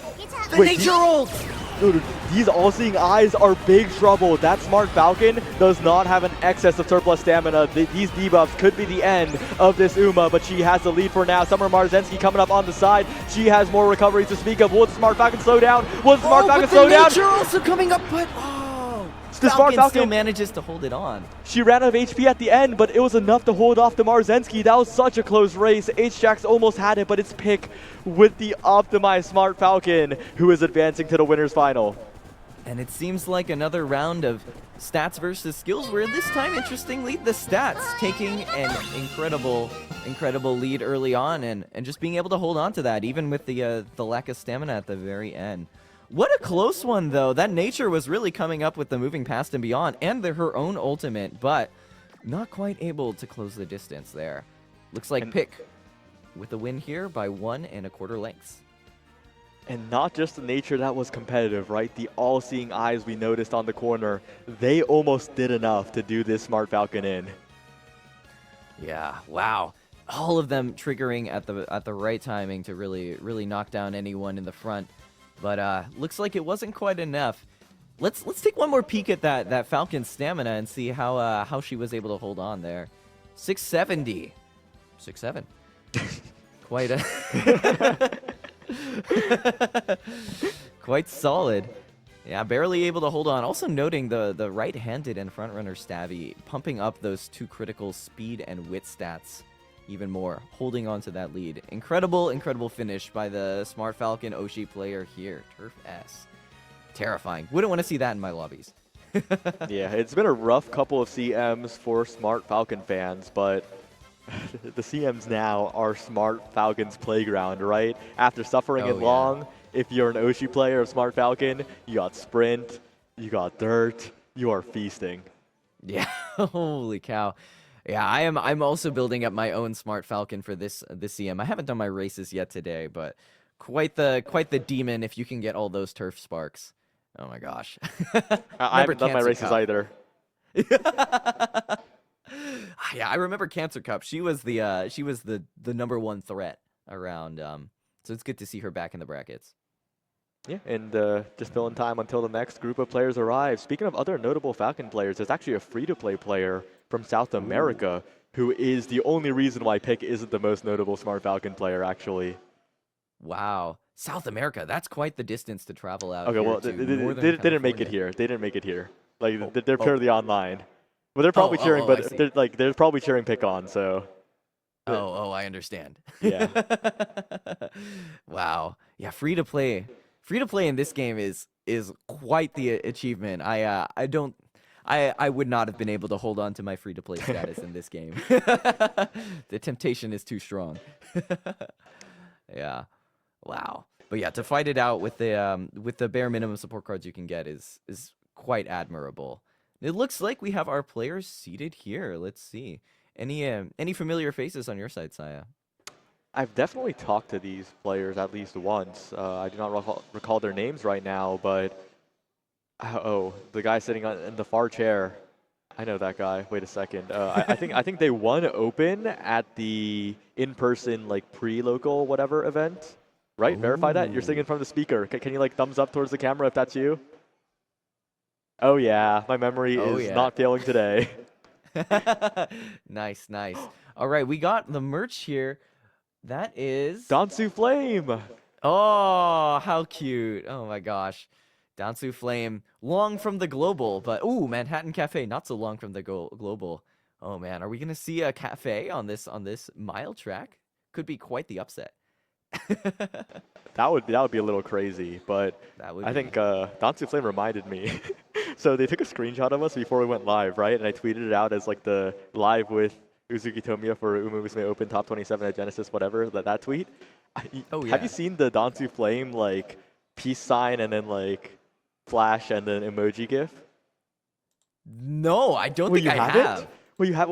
The Wait, nature ult! Dude, these all-seeing eyes are big trouble. That Smart Falcon does not have an excess of surplus stamina. These debuffs could be the end of this Uma, but she has the lead for now. Summer Marzensky coming up on the side. She has more recovery to speak of. Will the Smart Falcon slow down? Will the Smart Falcon slow down? The nature also coming up, but The Smart Falcon still manages to hold it on. She ran out of HP at the end, but it was enough to hold off the Marzensky. That was such a close race. H-Jax almost had it, but it's Pick with the optimized Smart Falcon, who is advancing to the winner's final. And it seems like another round of stats versus skills, where this time, interestingly, the stats taking an incredible lead early on, and just being able to hold on to that, even with the lack of stamina at the very end. What a close one, though. That nature was really coming up with the moving past and beyond, and her own ultimate, but not quite able to close the distance there. Looks like Pick with the win here by 1 1/4 lengths. And not just the nature that was competitive, right? The all-seeing eyes we noticed on the corner, they almost did enough to do this Smart Falcon in. Yeah, wow. All of them triggering at the right timing to really knock down anyone in the front. But looks like it wasn't quite enough. Let's take one more peek at that Falcon stamina and see how she was able to hold on there. 670. 6'7". Quite a quite solid. Yeah, barely able to hold on. Also noting the right-handed and front-runner Stabby pumping up those 2 critical speed and wit stats even more, holding on to that lead. Incredible, incredible finish by the Smart Falcon Oshi player here. Turf S. Terrifying. Wouldn't want to see that in my lobbies. Yeah, it's been a rough couple of CMs for Smart Falcon fans, but the CMs now are Smart Falcon's playground, right? After suffering it long, if you're an Oshi player of Smart Falcon, you got Sprint, you got Dirt, you are feasting. Yeah, holy cow. Yeah, I'm also building up my own Smart Falcon for this CM. I haven't done my races yet today, but quite the demon if you can get all those turf sparks. Oh my gosh. I haven't done my races either. Yeah, I remember Cancer Cup. She was the #1 threat around. So it's good to see her back in the brackets. Yeah, and just filling time until the next group of players arrive. Speaking of other notable Falcon players, there's actually a free-to-play player from South America who is the only reason why Pick isn't the most notable Smart Falcon player, actually. Wow. South America, that's quite the distance to travel out. Okay, well, they didn't make it here. They didn't make it here. Like, they're purely online. Well, they're probably cheering, but they're probably cheering Pick on, so. I understand. Yeah. Wow. Yeah, free to play in this game is quite the achievement. I would not have been able to hold on to my free to play status in this game. The temptation is too strong. Yeah. Wow. But yeah, to fight it out with the bare minimum support cards you can get is quite admirable. It looks like we have our players seated here. Let's see. Any familiar faces on your side, Saya? I've definitely talked to these players at least once. I do not recall their names right now, but the guy sitting in the far chair. I know that guy. Wait a second. I think they won Open at the in-person like pre-local whatever event. Right? Ooh. Verify that. You're singing from the speaker. Can you like thumbs up towards the camera if that's you? Oh yeah, my memory is not failing today. Nice. All right, we got the merch here. That is Dansu Flame. Oh, how cute. Oh my gosh. Dansu Flame, long from the global, but ooh, Manhattan Cafe, not so long from the global. Oh man, are we gonna see a cafe on this mile track? Could be quite the upset. That would be a little crazy, but I think Dansu Flame reminded me. So they took a screenshot of us before we went live, right? And I tweeted it out as like the live with Uzuki Tomiya for Umamusume Open Top 27 at Genesis, whatever, that tweet. Have you seen the Dansu Flame like peace sign and then like flash and then emoji gif? No, I don't think I have. Well, you have.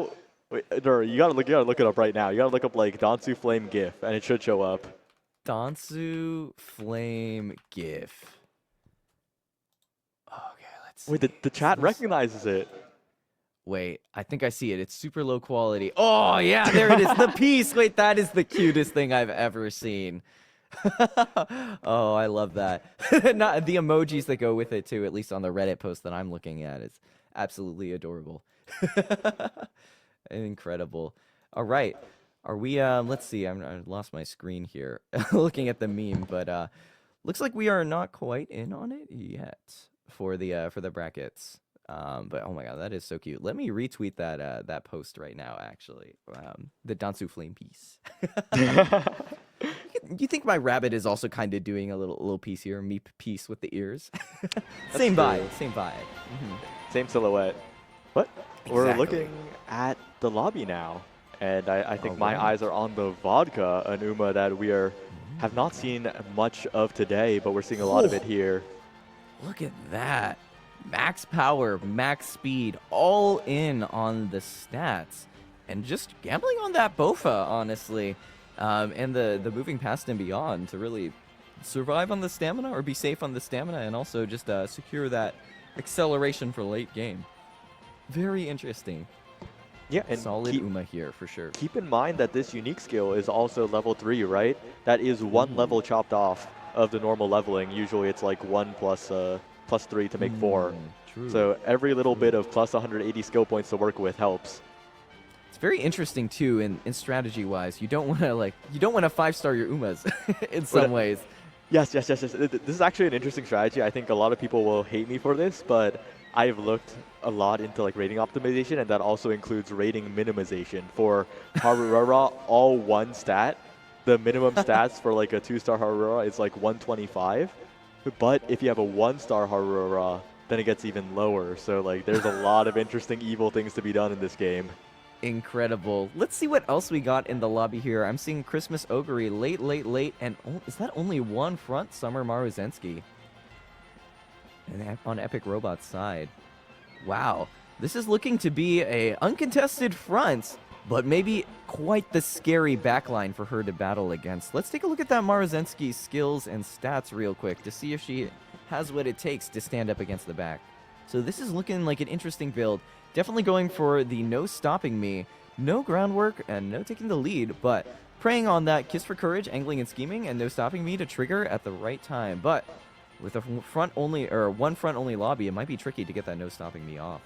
Wait, you gotta look it up right now. You gotta look up like Dansu Flame gif, and it should show up. Dansu Flame gif. Okay, let's see. Wait, the chat recognizes it. Wait, I think I see it. It's super low quality. Oh, yeah, there it is. The piece. Wait, that is the cutest thing I've ever seen. Oh, I love that. Not the emojis that go with it, too, at least on the Reddit post that I'm looking at. It's absolutely adorable. Incredible. All right. Are we, let's see. I lost my screen here looking at the meme, but looks like we are not quite in on it yet for the brackets. But oh my god, that is so cute. Let me retweet that post right now, actually. The Dansu Flame piece. You think my rabbit is also kind of doing a little piece here, meep piece with the ears? Same vibe. Mm-hmm. Same silhouette. But we're looking at the lobby now, and I think my eyes are on the vodka, an Uma that we have not seen much of today, but we're seeing a lot of it here. Look at that. Max power, max speed, all in on the stats. And just gambling on that Bofa, honestly. And the moving past and beyond to really survive on the stamina or be safe on the stamina and also just secure that acceleration for late game. Very interesting. Yeah, and solid Uma here for sure. Keep in mind that this unique skill is also level 3, right? That is one level chopped off of the normal leveling. Usually it's like 1 plus 3 to make 4. True. So every little bit of plus 180 skill points to work with helps. It's very interesting too in strategy wise. You don't want to 5-star your Umas in some ways. Yes. This is actually an interesting strategy. I think a lot of people will hate me for this, but I've looked a lot into like rating optimization, and that also includes rating minimization. For Harurara, all one stat. The minimum stats for like a 2-star Harurara is like 125. But if you have a 1-star Harurara, then it gets even lower. So like there's a lot of interesting evil things to be done in this game. Incredible. Let's see what else we got in the lobby here. I'm seeing Christmas Ogre late, and is that only one front Summer Maruzensky? And on Epic Robot's side. Wow. This is looking to be a uncontested front, but maybe quite the scary backline for her to battle against. Let's take a look at that Maruzensky's skills and stats real quick to see if she has what it takes to stand up against the back. So this is looking like an interesting build. Definitely going for the no stopping me, no groundwork, and no taking the lead, but preying on that Kiss for Courage, angling and scheming, and no stopping me to trigger at the right time. But with a front only, or one front only lobby, it might be tricky to get that no stopping me off.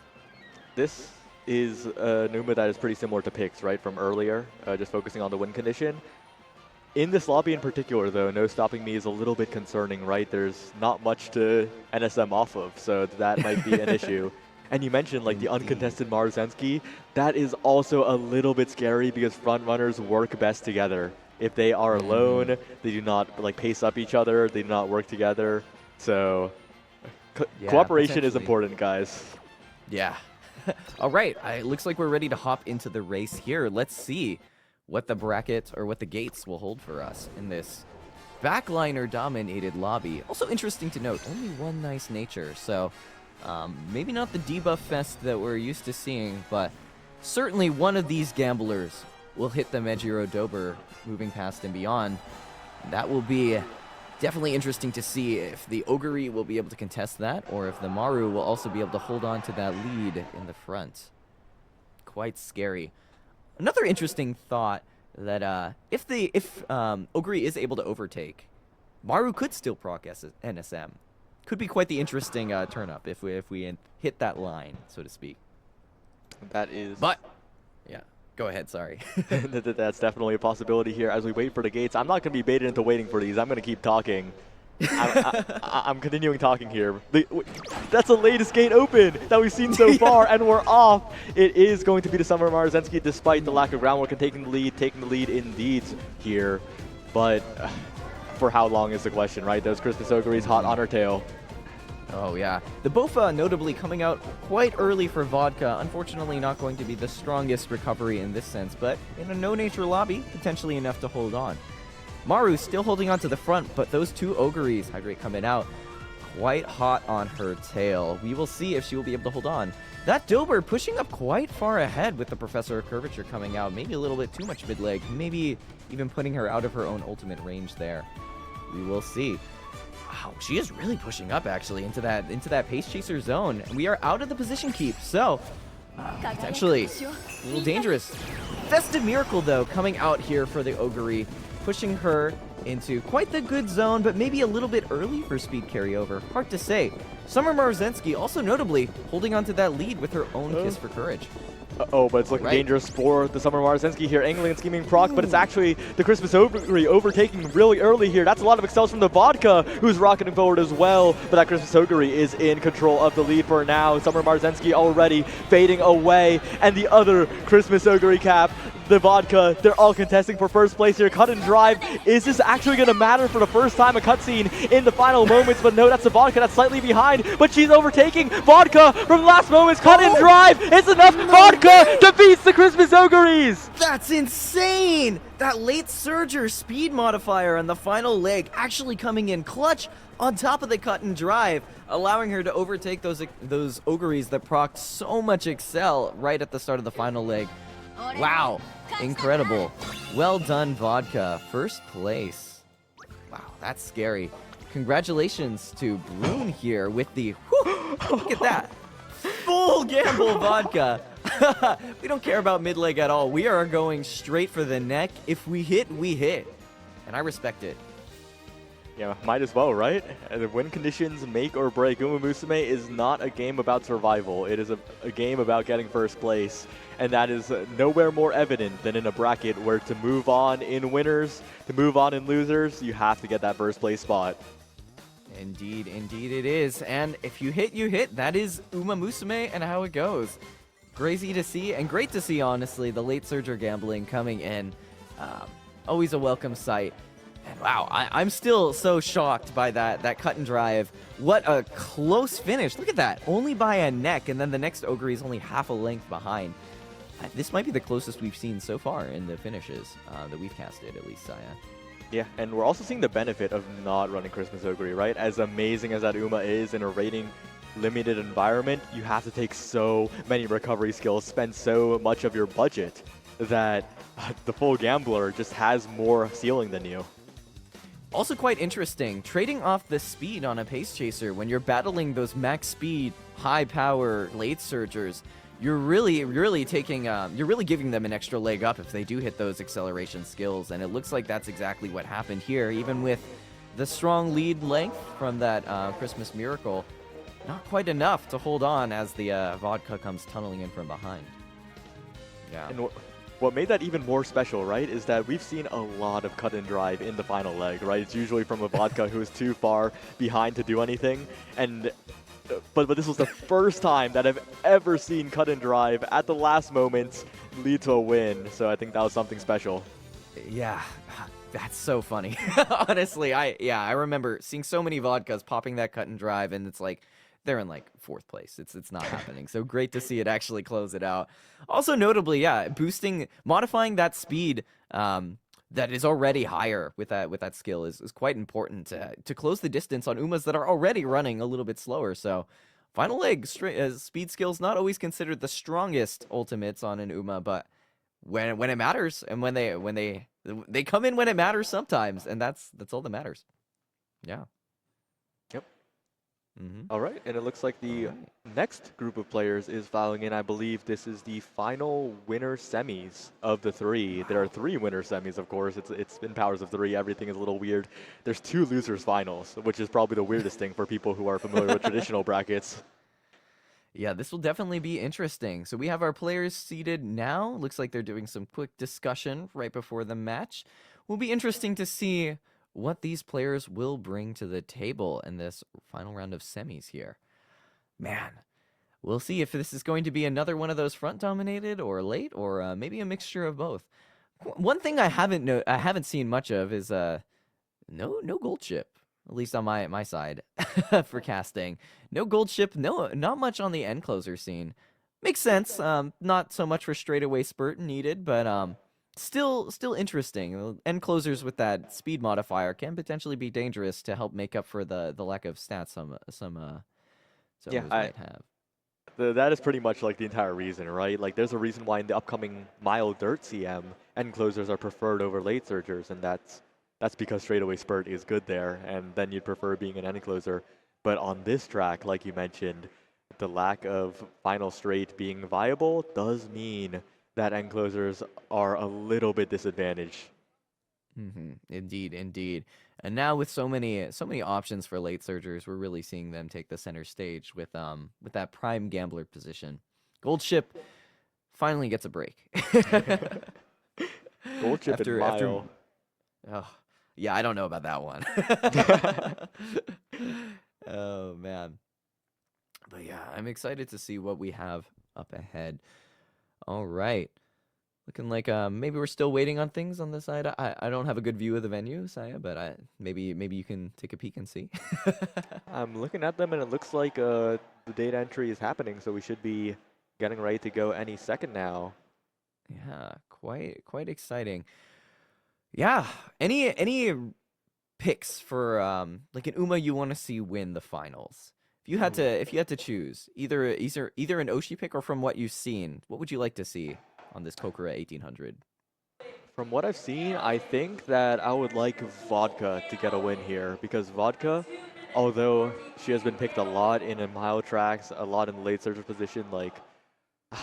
This is a Numa that is pretty similar to Pix, right, from earlier, just focusing on the win condition. In this lobby in particular, though, no stopping me is a little bit concerning, right? There's not much to NSM off of, so that might be an issue. And you mentioned like the uncontested Maruzensky. That is also a little bit scary because front runners work best together. If they are alone, they do not like pace up each other. They do not work together. So cooperation is important, guys. Yeah. All right. It looks like we're ready to hop into the race here. Let's see what the bracket or what the gates will hold for us in this backliner-dominated lobby. Also interesting to note, only one nice nature. So maybe not the debuff fest that we're used to seeing, but certainly one of these gamblers will hit the Mejiro Dober moving past and beyond. That will be definitely interesting to see if the Ogre will be able to contest that, or if the Maru will also be able to hold on to that lead in the front. Quite scary. Another interesting thought that if Ogre is able to overtake, Maru could still proc NSM. Could be quite the interesting turn-up if we hit that line, so to speak. That is... But, yeah, go ahead, sorry. That's definitely a possibility here as we wait for the gates. I'm not going to be baited into waiting for these. I'm going to keep talking. I'm continuing talking here. That's the latest gate open that we've seen so far, and we're off. It is going to be the Summer Maruzensky despite the lack of groundwork and taking the lead indeed here. But... for how long is the question, right? Those Christmas Ogres hot on her tail. Oh, yeah. The Bofa notably coming out quite early for Vodka. Unfortunately, not going to be the strongest recovery in this sense, but in a no-nature lobby, potentially enough to hold on. Maru still holding on to the front, but those two Ogres, Hydrate coming out, quite hot on her tail. We will see if she will be able to hold on. That Dober pushing up quite far ahead with the Professor of Curvature coming out. Maybe a little bit too much mid-leg. Maybe even putting her out of her own ultimate range there. We will see. Wow, she is really pushing up actually into that pace chaser zone. We are out of the position keep, so potentially a little dangerous. Festive Miracle though coming out here for the Ogre, pushing her into quite the good zone, but maybe a little bit early for speed carryover. Hard to say. Summer Maruzensky also notably holding onto that lead with her own Kiss for Courage. Uh-oh, but it's looking dangerous for the Summer Maruzensky here, angling and scheming proc, but it's actually the Christmas Ogre overtaking really early here. That's a lot of excels from the Vodka, who's rocketing forward as well, but that Christmas Ogre is in control of the lead for now. Summer Maruzensky already fading away, and the other Christmas Ogre cap, the Vodka, they're all contesting for first place here. Cut and drive. Is this actually going to matter for the first time? A cutscene in the final moments, but no, that's the Vodka that's slightly behind, but she's overtaking Vodka from the last moments. Cut and drive. It's enough. Vodka defeats the Christmas Ogres. That's insane! That late Surger speed modifier on the final leg actually coming in clutch on top of the cut and drive, allowing her to overtake those Ogres that procced so much excel right at the start of the final leg. Wow, incredible. Well done, Vodka. First place. Wow, that's scary. Congratulations to Brune here with the, whew, look at that. Full gamble Vodka. We don't care about mid leg at all. We are going straight for the neck. If we hit, we hit. And I respect it. Yeah, might as well, right? The win conditions make or break. Umamusume is not a game about survival. It is a game about getting first place. And that is nowhere more evident than in a bracket where to move on in winners, to move on in losers, you have to get that first place spot. Indeed, indeed it is. And if you hit, you hit. That is Umamusume and how it goes. Crazy to see, and great to see, honestly, the late surger gambling coming in. Always a welcome sight. And wow, I'm still so shocked by that cut and drive. What a close finish. Look at that. Only by a neck, and then the next Ogre is only half a length behind. This might be the closest we've seen so far in the finishes that we've casted, at least, Saya. Yeah, and we're also seeing the benefit of not running Christmas Ogre, right? As amazing as that Uma is in a rating limited environment, you have to take so many recovery skills, spend so much of your budget that the full gambler just has more ceiling than you. Also quite interesting, trading off the speed on a pace chaser when you're battling those max speed, high power late surgers. You're really taking, you're really giving them an extra leg up if they do hit those acceleration skills, and it looks like that's exactly what happened here, even with the strong lead length from that Christmas Miracle. Not quite enough to hold on as the Vodka comes tunneling in from behind. Yeah. And what made that even more special, right, is that we've seen a lot of cut and drive in the final leg, right? It's usually from a Vodka who is too far behind to do anything, and but this was the first time that I've ever seen cut and drive at the last moment lead to a win, so I think that was something special. Yeah, that's so funny. Honestly, I remember seeing so many Vodkas popping that cut and drive, and it's like, they're in like 4th place. It's not happening. So great to see it actually close it out. Also notably, yeah, modifying that speed that is already higher with that skill is quite important to close the distance on Umas that are already running a little bit slower. So final leg speed skills not always considered the strongest ultimates on an Uma, but when it matters and when they come in when it matters sometimes, and that's all that matters. Yeah. All right, and it looks like the next group of players is filing in. I believe this is the final winner semis of the 3. There are 3 winner semis, of course. It's in powers of 3. Everything is a little weird. There's 2 losers finals, which is probably the weirdest thing for people who are familiar with traditional brackets. Yeah, this will definitely be interesting. So we have our players seated now. Looks like they're doing some quick discussion right before the match. Will be interesting to see what these players will bring to the table in this final round of semis here. Man, we'll see if this is going to be another one of those front-dominated or late, or maybe a mixture of both. One thing I haven't seen much of is no gold ship, at least on my side for casting. No gold ship, not much on the end closer scene. Makes sense. Not so much for straightaway spurt needed, but Still interesting. End closers with that speed modifier can potentially be dangerous to help make up for the lack of stats some might have. That is pretty much like the entire reason, right? Like there's a reason why in the upcoming Mile Dirt CM, end closers are preferred over late surgers, and that's because straightaway spurt is good there, and then you'd prefer being an end closer. But on this track, like you mentioned, the lack of final straight being viable does mean that end closers are a little bit disadvantaged. Indeed. And now with so many options for late surgers, we're really seeing them take the center stage with that prime gambler position. Gold ship finally gets a break. Gold ship and Mile. Yeah, I don't know about that one. Oh man. But yeah, I'm excited to see what we have up ahead. All right. Looking like maybe we're still waiting on things on this side. I don't have a good view of the venue, Saya, but maybe you can take a peek and see. I'm looking at them, and it looks like the data entry is happening, so we should be getting ready to go any second now. Yeah, quite exciting. Yeah. Any picks for like an Uma you want to see win the finals? If you had to choose either an Oshi pick or from what you've seen, what would you like to see on this Kokura 1800? From what I've seen, I think that I would like Vodka to get a win here, because Vodka, although she has been picked a lot in a mile tracks, a lot in the late surger position, like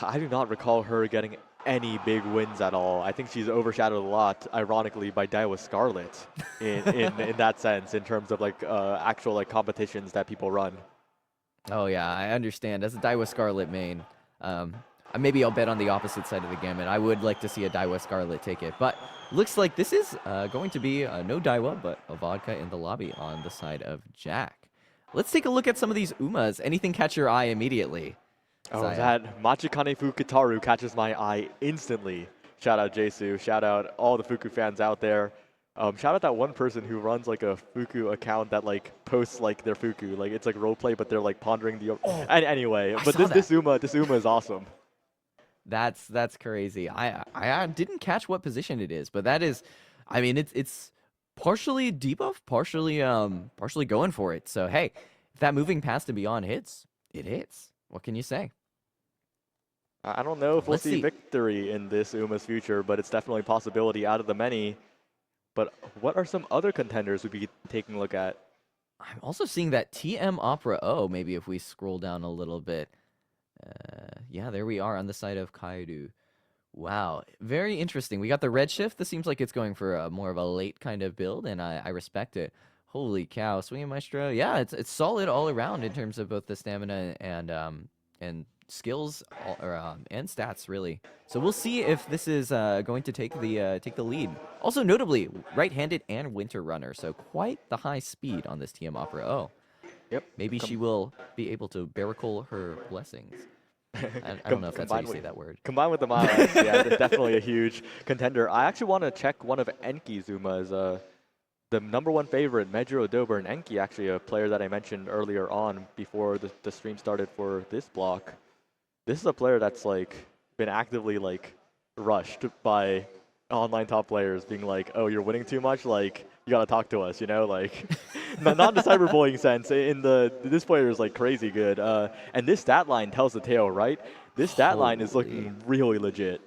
I do not recall her getting any big wins at all. I think she's overshadowed a lot, ironically, by Daiwa Scarlet in that sense, in terms of like actual like competitions that people run. Oh yeah, I understand. As a Daiwa Scarlet main, maybe I'll bet on the opposite side of the gamut. I would like to see a Daiwa Scarlet take it, but looks like this is going to be no Daiwa, but a Vodka in the lobby on the side of Jack. Let's take a look at some of these Umas. Anything catch your eye immediately? Oh, Saya? that Machikane Fukutaru catches my eye instantly. Shout out Jesu. Shout out all the Fuku fans out there. Shout out that one person who runs like a Fuku account that like posts like their Fuku. Like it's like roleplay, but they're like pondering the. And anyway, but this Uma is awesome. That's crazy. I didn't catch what position it is, but that is, I mean, it's partially debuff, partially going for it. So hey, if that moving past and beyond hits, it hits. What can you say? I don't know if we'll Let's see see. victory in this Uma's future, but it's definitely a possibility out of the many. But what are some other contenders we'd be taking a look at? I'm also seeing that TM Opera O. Maybe if we scroll down a little bit. Yeah, there we are on the side of Kaidu. Wow, very interesting. We got the Redshift. This seems like it's going for a more of a late kind of build, and I respect it. Holy cow, Swinging Maestro. Yeah, it's solid all around in terms of both the stamina and skills and stats really. So we'll see if this is going to take the lead. Also notably, right-handed and Winter Runner, so quite the high speed on this TM Opera O. Yep. Maybe she will be able to barricade her blessings. I don't know if that's how you say that word. Combined with the Mile X, yeah, they're definitely a huge contender. I actually want to check one of Enki's Umas. The #1 favorite, Mejiro Dober, and Enki, actually a player that I mentioned earlier on before the stream started for this block. This is a player that's like been actively like rushed by online top players, being like, "Oh, you're winning too much. Like, you gotta talk to us," you know, like not in the cyberbullying sense. In this player is like crazy good, and this stat line tells the tale, right? This stat line is looking really legit.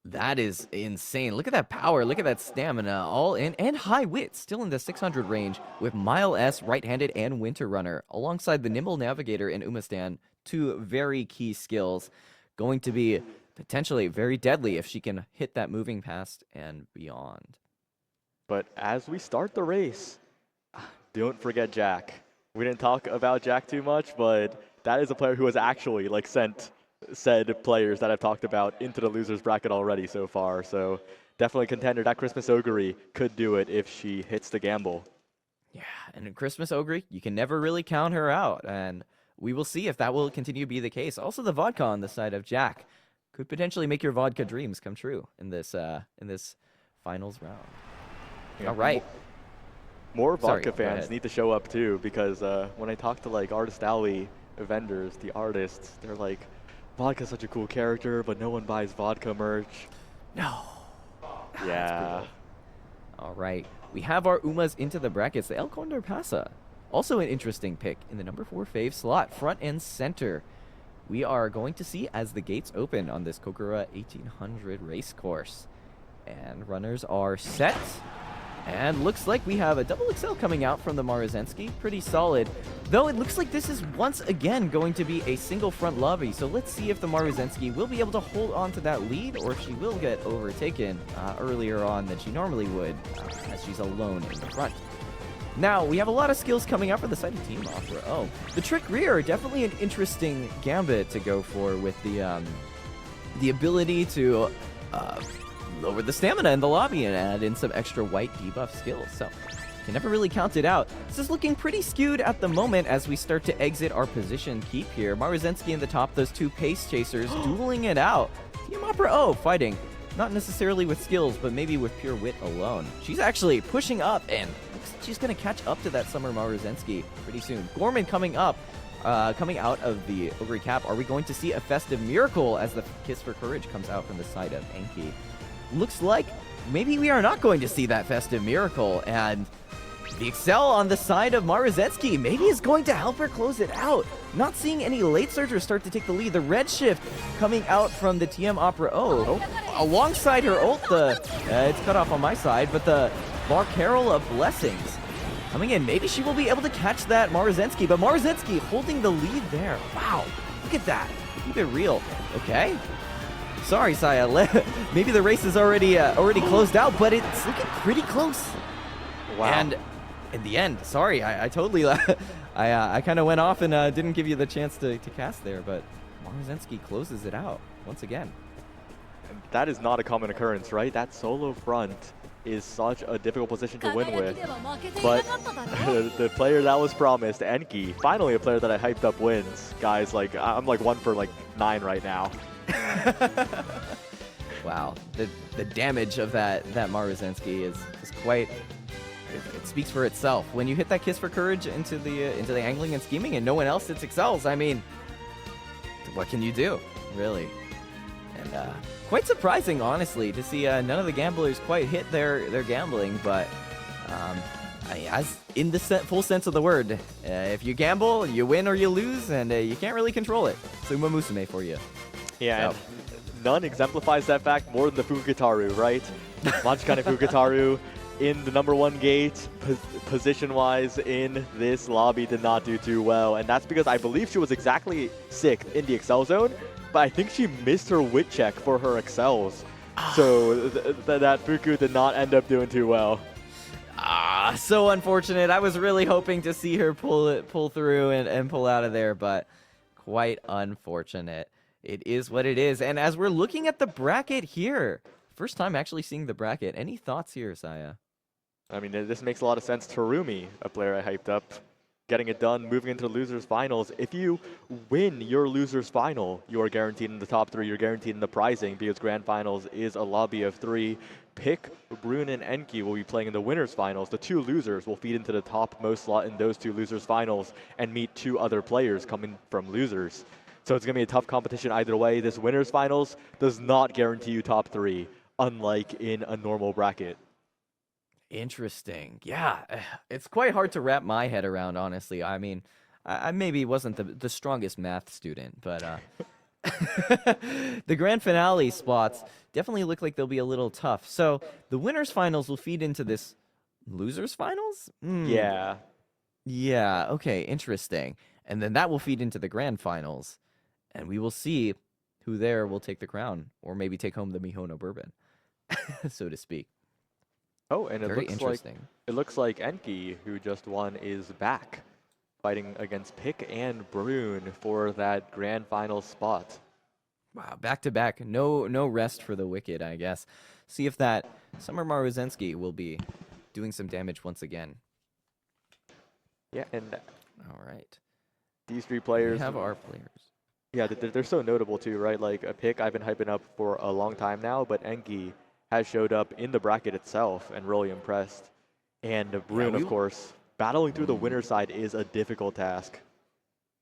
That is insane. Look at that power. Look at that stamina. All in and high wit. Still in the 600 range with Mile S, right-handed, and Winter Runner. Alongside the Nimble Navigator and Umastan. Two very key skills. Going to be potentially very deadly if she can hit that moving past and beyond. But as we start the race, don't forget Jack. We didn't talk about Jack too much, but that is a player who has actually like sent said players that I've talked about into the losers bracket already so far. So definitely a contender. That Christmas Ogre could do it if she hits the gamble. Yeah, and in Christmas Ogre, you can never really count her out. And we will see if that will continue to be the case. Also, the vodka on the side of Jack could potentially make your vodka dreams come true in this finals round. Yeah, All right. More vodka fans need to show up too, because when I talk to like Artist Alley vendors, the artists, they're like, vodka's such a cool character, but no one buys vodka merch. No. Yeah. All right. We have our Umas into the brackets. The El Condor Pasa. Also an interesting pick in the #4 fave slot, front and center. We are going to see as the gates open on this Kokura 1800 race course. And runners are set. And looks like we have a double XL coming out from the Maruzensky. Pretty solid. Though it looks like this is once again going to be a single front lobby. So let's see if the Maruzensky will be able to hold on to that lead or if she will get overtaken earlier on than she normally would as she's alone in the front. Now, we have a lot of skills coming up for the side of Team Opera. Oh, the trick rear, definitely an interesting gambit to go for with the ability to lower the stamina in the lobby and add in some extra white debuff skills. So, can never really count it out. This is looking pretty skewed at the moment as we start to exit our position keep here. Maruzensky in the top, those two pace chasers dueling it out. Team Opera O fighting, not necessarily with skills, but maybe with pure wit alone. She's actually pushing up and looks like she's going to catch up to that Summer Maruzensky pretty soon. Gorman coming up. Coming out of the Ogre Cap, are we going to see a festive miracle as the Kiss for Courage comes out from the side of Enki? Looks like maybe we are not going to see that festive miracle, and the Excel on the side of Maruzensky maybe is going to help her close it out. Not seeing any late surgers start to take the lead. The Redshift coming out from the TM Opera O. Alongside her ult, it's cut off on my side, but the Bar Carol of Blessings coming in. Maybe she will be able to catch that Maruzensky, but Maruzensky holding the lead there. Wow, look at that. Keep it real. Okay. Sorry, Saya. Maybe the race is already closed out, but it's looking pretty close. Wow. And in the end, sorry, I totally, I kind of went off and didn't give you the chance to cast there, but Maruzensky closes it out once again. And that is not a common occurrence, right? That solo front is such a difficult position to win with. But the player that was promised, Enki, finally a player that I hyped up wins. Guys, like I'm like 1 for like 9 right now. Wow, the damage of that Maruzensky is quite. It speaks for itself. When you hit that Kiss for Courage into the angling and scheming, and no one else hits excels, I mean, what can you do, really? And quite surprising, honestly, to see none of the gamblers quite hit their gambling. But as in the full sense of the word, if you gamble, you win or you lose, and you can't really control it. It's Umamusume for you. Yeah. So. None exemplifies that fact more than the Fugitaru, right? Machikane Fugitaru in the #1 gate, position-wise in this lobby did not do too well. And that's because I believe she was exactly 6th in the Excel zone, but I think she missed her wit check for her Excels. So that Fuku did not end up doing too well. So unfortunate. I was really hoping to see her pull through and pull out of there, but quite unfortunate. It is what it is. And as we're looking at the bracket here, first time actually seeing the bracket. Any thoughts here, Saya? I mean, this makes a lot of sense. Terumi, a player I hyped up, getting it done, moving into the losers finals. If you win your losers final, you are guaranteed in the top 3. You're guaranteed in the prizing because grand finals is a lobby of 3. Pick, Brune, and Enki will be playing in the winners finals. The 2 losers will feed into the topmost slot in those 2 losers finals and meet 2 other players coming from losers. So it's going to be a tough competition either way. This winners finals does not guarantee you top 3, unlike in a normal bracket. Interesting. Yeah, it's quite hard to wrap my head around, honestly. I mean, I maybe wasn't the strongest math student, but the grand finale spots definitely look like they'll be a little tough. So the winners finals will feed into this losers finals? Yeah. Yeah, okay, interesting. And then that will feed into the grand finals. And we will see who there will take the crown, or maybe take home the Mihono bourbon, so to speak. Oh, and Very interesting. It looks like Enki, who just won, is back, fighting against Pick and Brune for that grand final spot. Wow, back to back. No rest for the wicked, I guess. See if that Summer Maruzensky will be doing some damage once again. Yeah, and all right. These 3 players. We have our players. Yeah, they're so notable too, right? Like a Pick I've been hyping up for a long time now, but Enki has showed up in the bracket itself and really impressed. And Brune, of course, battling through the winner side is a difficult task.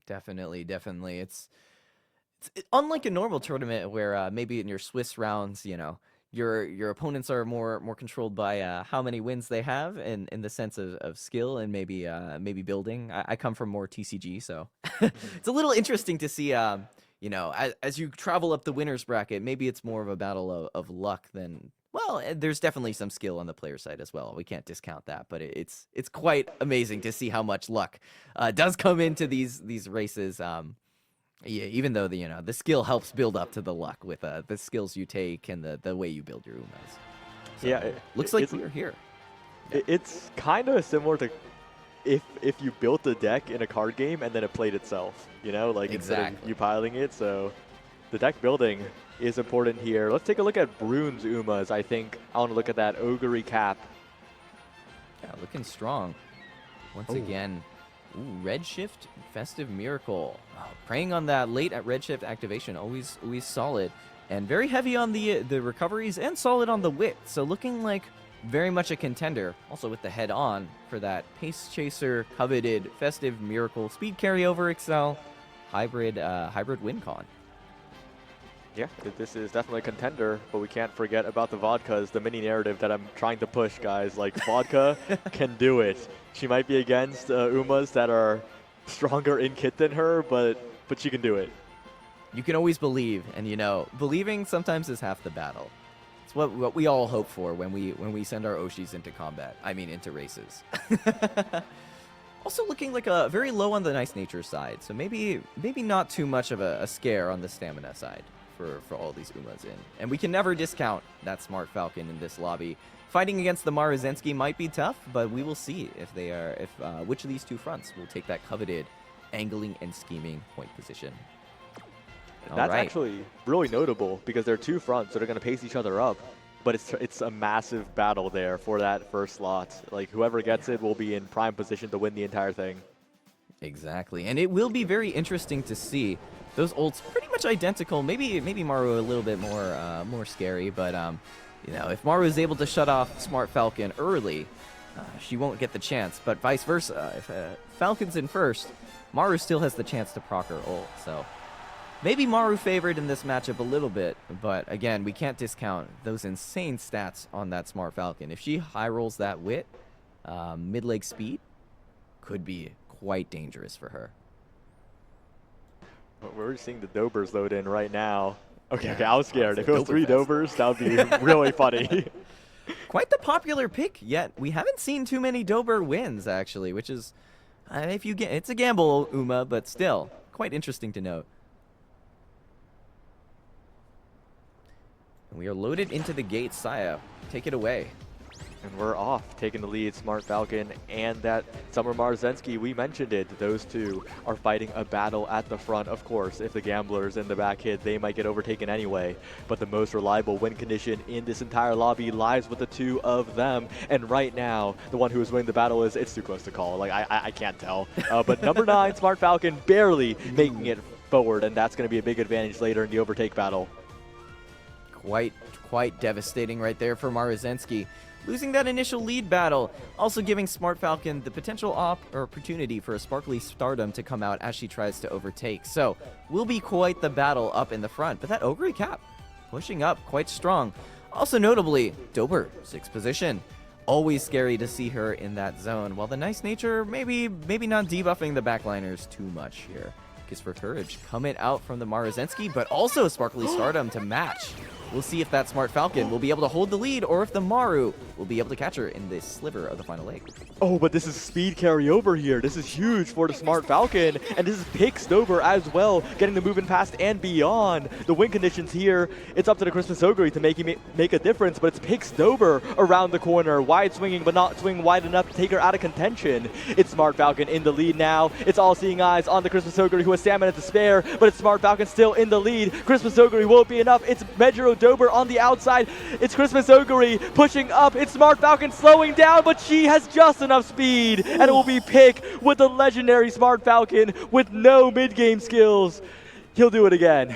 Definitely. It's unlike a normal tournament where maybe in your Swiss rounds, you know, your opponents are more controlled by how many wins they have in the sense of skill and maybe building. I come from more TCG, so it's a little interesting to see. You know, as you travel up the winners bracket, maybe it's more of a battle of luck than. Well, there's definitely some skill on the player side as well. We can't discount that, but it's quite amazing to see how much luck does come into these races. Yeah, even though the skill helps build up to the luck with the skills you take and the way you build your Umas. So, yeah, looks like we're here. It's kind of similar to if you built a deck in a card game and then it played itself. You know, like instead of you piling it. So the deck building is important here. Let's take a look at Brune's Umas. I think I want to look at that Ogre Cap. Yeah, looking strong. Once again. Ooh, Redshift Festive Miracle. Preying on that late at Redshift activation, always solid. And very heavy on the recoveries and solid on the wit. So looking like very much a contender. Also with the head on for that Pace Chaser coveted Festive Miracle Speed Carryover Excel hybrid win con. Yeah, this is definitely a contender, but we can't forget about the vodkas, the mini narrative that I'm trying to push, guys. Like, vodka can do it. She might be against Umas that are stronger in kit than her, but she can do it. You can always believe, and believing sometimes is half the battle. It's what we all hope for when we send our Oshis into combat. I mean, into races. Also looking like a very low on the nice nature side, so maybe not too much of a scare on the stamina side for all these Umas in. And we can never discount that Smart Falcon in this lobby. Fighting against the Maruzensky might be tough, but we will see which of these 2 fronts will take that coveted angling and scheming point position. That's actually really notable because they're 2 fronts that are going to pace each other up. but it's a massive battle there for that first slot. Like, whoever gets it will be in prime position to win the entire thing. Exactly, and it will be very interesting to see those ults pretty much identical. Maybe Maru a little bit more scary, but you know, if Maru is able to shut off Smart Falcon early, she won't get the chance. But vice versa, if Falcon's in first, Maru still has the chance to proc her ult. So maybe Maru favored in this matchup a little bit, but again, we can't discount those insane stats on that Smart Falcon. If she high rolls that wit, mid leg speed could be quite dangerous for her. We're seeing the Dobers load in right now. Okay, I was scared. If it Dober was 3 fest. Dobers, that would be really funny. Quite the popular pick, yet we haven't seen too many Dober wins, actually, which is, if you get, it's a gamble, Uma, but still, quite interesting to note. And we are loaded into the gate, Saya. Take it away. And we're off, taking the lead. Smart Falcon and that Summer Marzensky, we mentioned it. Those two are fighting a battle at the front. Of course, if the Gamblers in the back hit, they might get overtaken anyway. But the most reliable win condition in this entire lobby lies with the two of them. And right now, the one who is winning the battle is, it's too close to call. Like, I can't tell. But number 9, Smart Falcon, barely making it forward. And that's going to be a big advantage later in the overtake battle. Quite devastating right there for Marzensky. Losing that initial lead battle, also giving Smart Falcon the potential opportunity for a Sparkly Stardom to come out as she tries to overtake. So, will be quite the battle up in the front, but that Ogre Cap pushing up quite strong. Also notably, Dober, 6th position. Always scary to see her in that zone, while the Nice Nature maybe not debuffing the backliners too much here. Kiss for Courage coming out from the Marzensky, but also Sparkly Stardom to match. We'll see if that Smart Falcon will be able to hold the lead or if the Maru will be able to catch her in this sliver of the final leg. Oh, but this is speed carryover here. This is huge for the Smart Falcon, and this is Pix Dober as well, getting the moving past and beyond. The win conditions here, it's up to the Christmas Ogre to make a difference, but it's Pix Dober around the corner, wide swinging, but not swinging wide enough to take her out of contention. It's Smart Falcon in the lead now. It's all seeing eyes on the Christmas Ogre who has stamina to spare, but it's Smart Falcon still in the lead. Christmas Ogre won't be enough. It's Medjuro Dober on the outside. It's Christmas Ogre pushing up. It's Smart Falcon slowing down, but she has just enough speed, and it will be Pick with the legendary Smart Falcon with no mid-game skills. He'll do it again.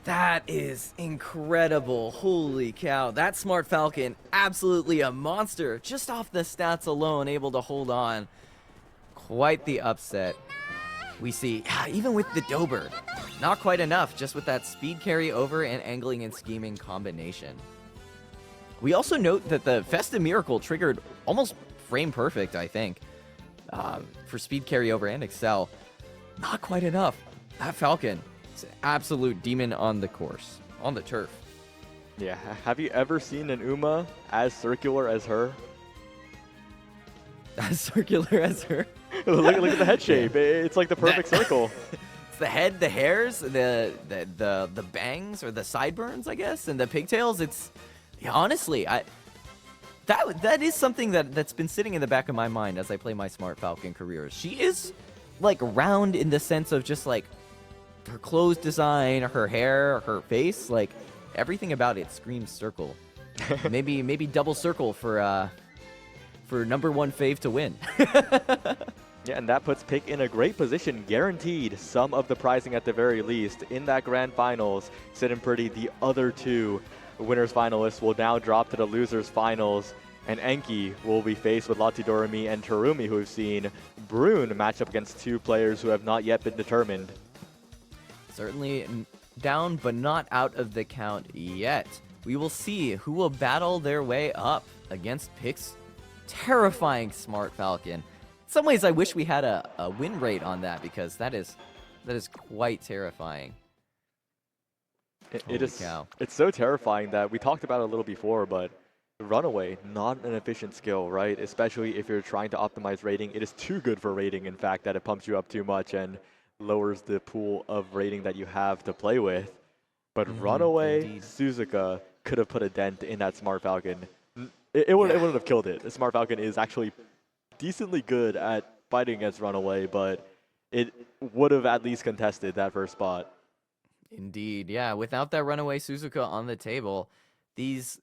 That is incredible. Holy cow. That Smart Falcon, absolutely a monster. Just off the stats alone, able to hold on. Quite the upset. We see, even with the Dober, not quite enough, just with that speed carry over and angling and scheming combination. We also note that the Festive Miracle triggered almost frame perfect, I think, for speed carryover and Excel. Not quite enough. That Falcon is an absolute demon on the course, on the turf. Yeah, have you ever seen an Uma as circular as her? As circular as her? look at the head shape. It's like the perfect circle. It's the head, the hairs, the bangs or the sideburns, I guess, and the pigtails. It's honestly, that is something that's been sitting in the back of my mind as I play my Smart Falcon career. She is like round in the sense of just like her clothes design, her hair, her face, like everything about it screams circle. maybe double circle for number 1 fave to win. Yeah, and that puts Pick in a great position, guaranteed some of the prizing at the very least in that grand finals. Sitting pretty, the other two winners finalists will now drop to the losers finals, and Enki will be faced with Lati Doremi and Terumi, who we've seen Brune match up against 2 players who have not yet been determined. Certainly down, but not out of the count yet. We will see who will battle their way up against Pick's terrifying Smart Falcon. In some ways, I wish we had a win rate on that, because that is quite terrifying. It's so terrifying that we talked about it a little before, but Runaway, not an efficient skill, right? Especially if you're trying to optimize rating. It is too good for rating, in fact, that it pumps you up too much and lowers the pool of rating that you have to play with. But Runaway, indeed. Suzuka could have put a dent in that Smart Falcon. It wouldn't have killed it. The Smart Falcon is actually decently good at fighting against Runaway, but it would have at least contested that first spot. Indeed, yeah. Without that Runaway Suzuka on the table, these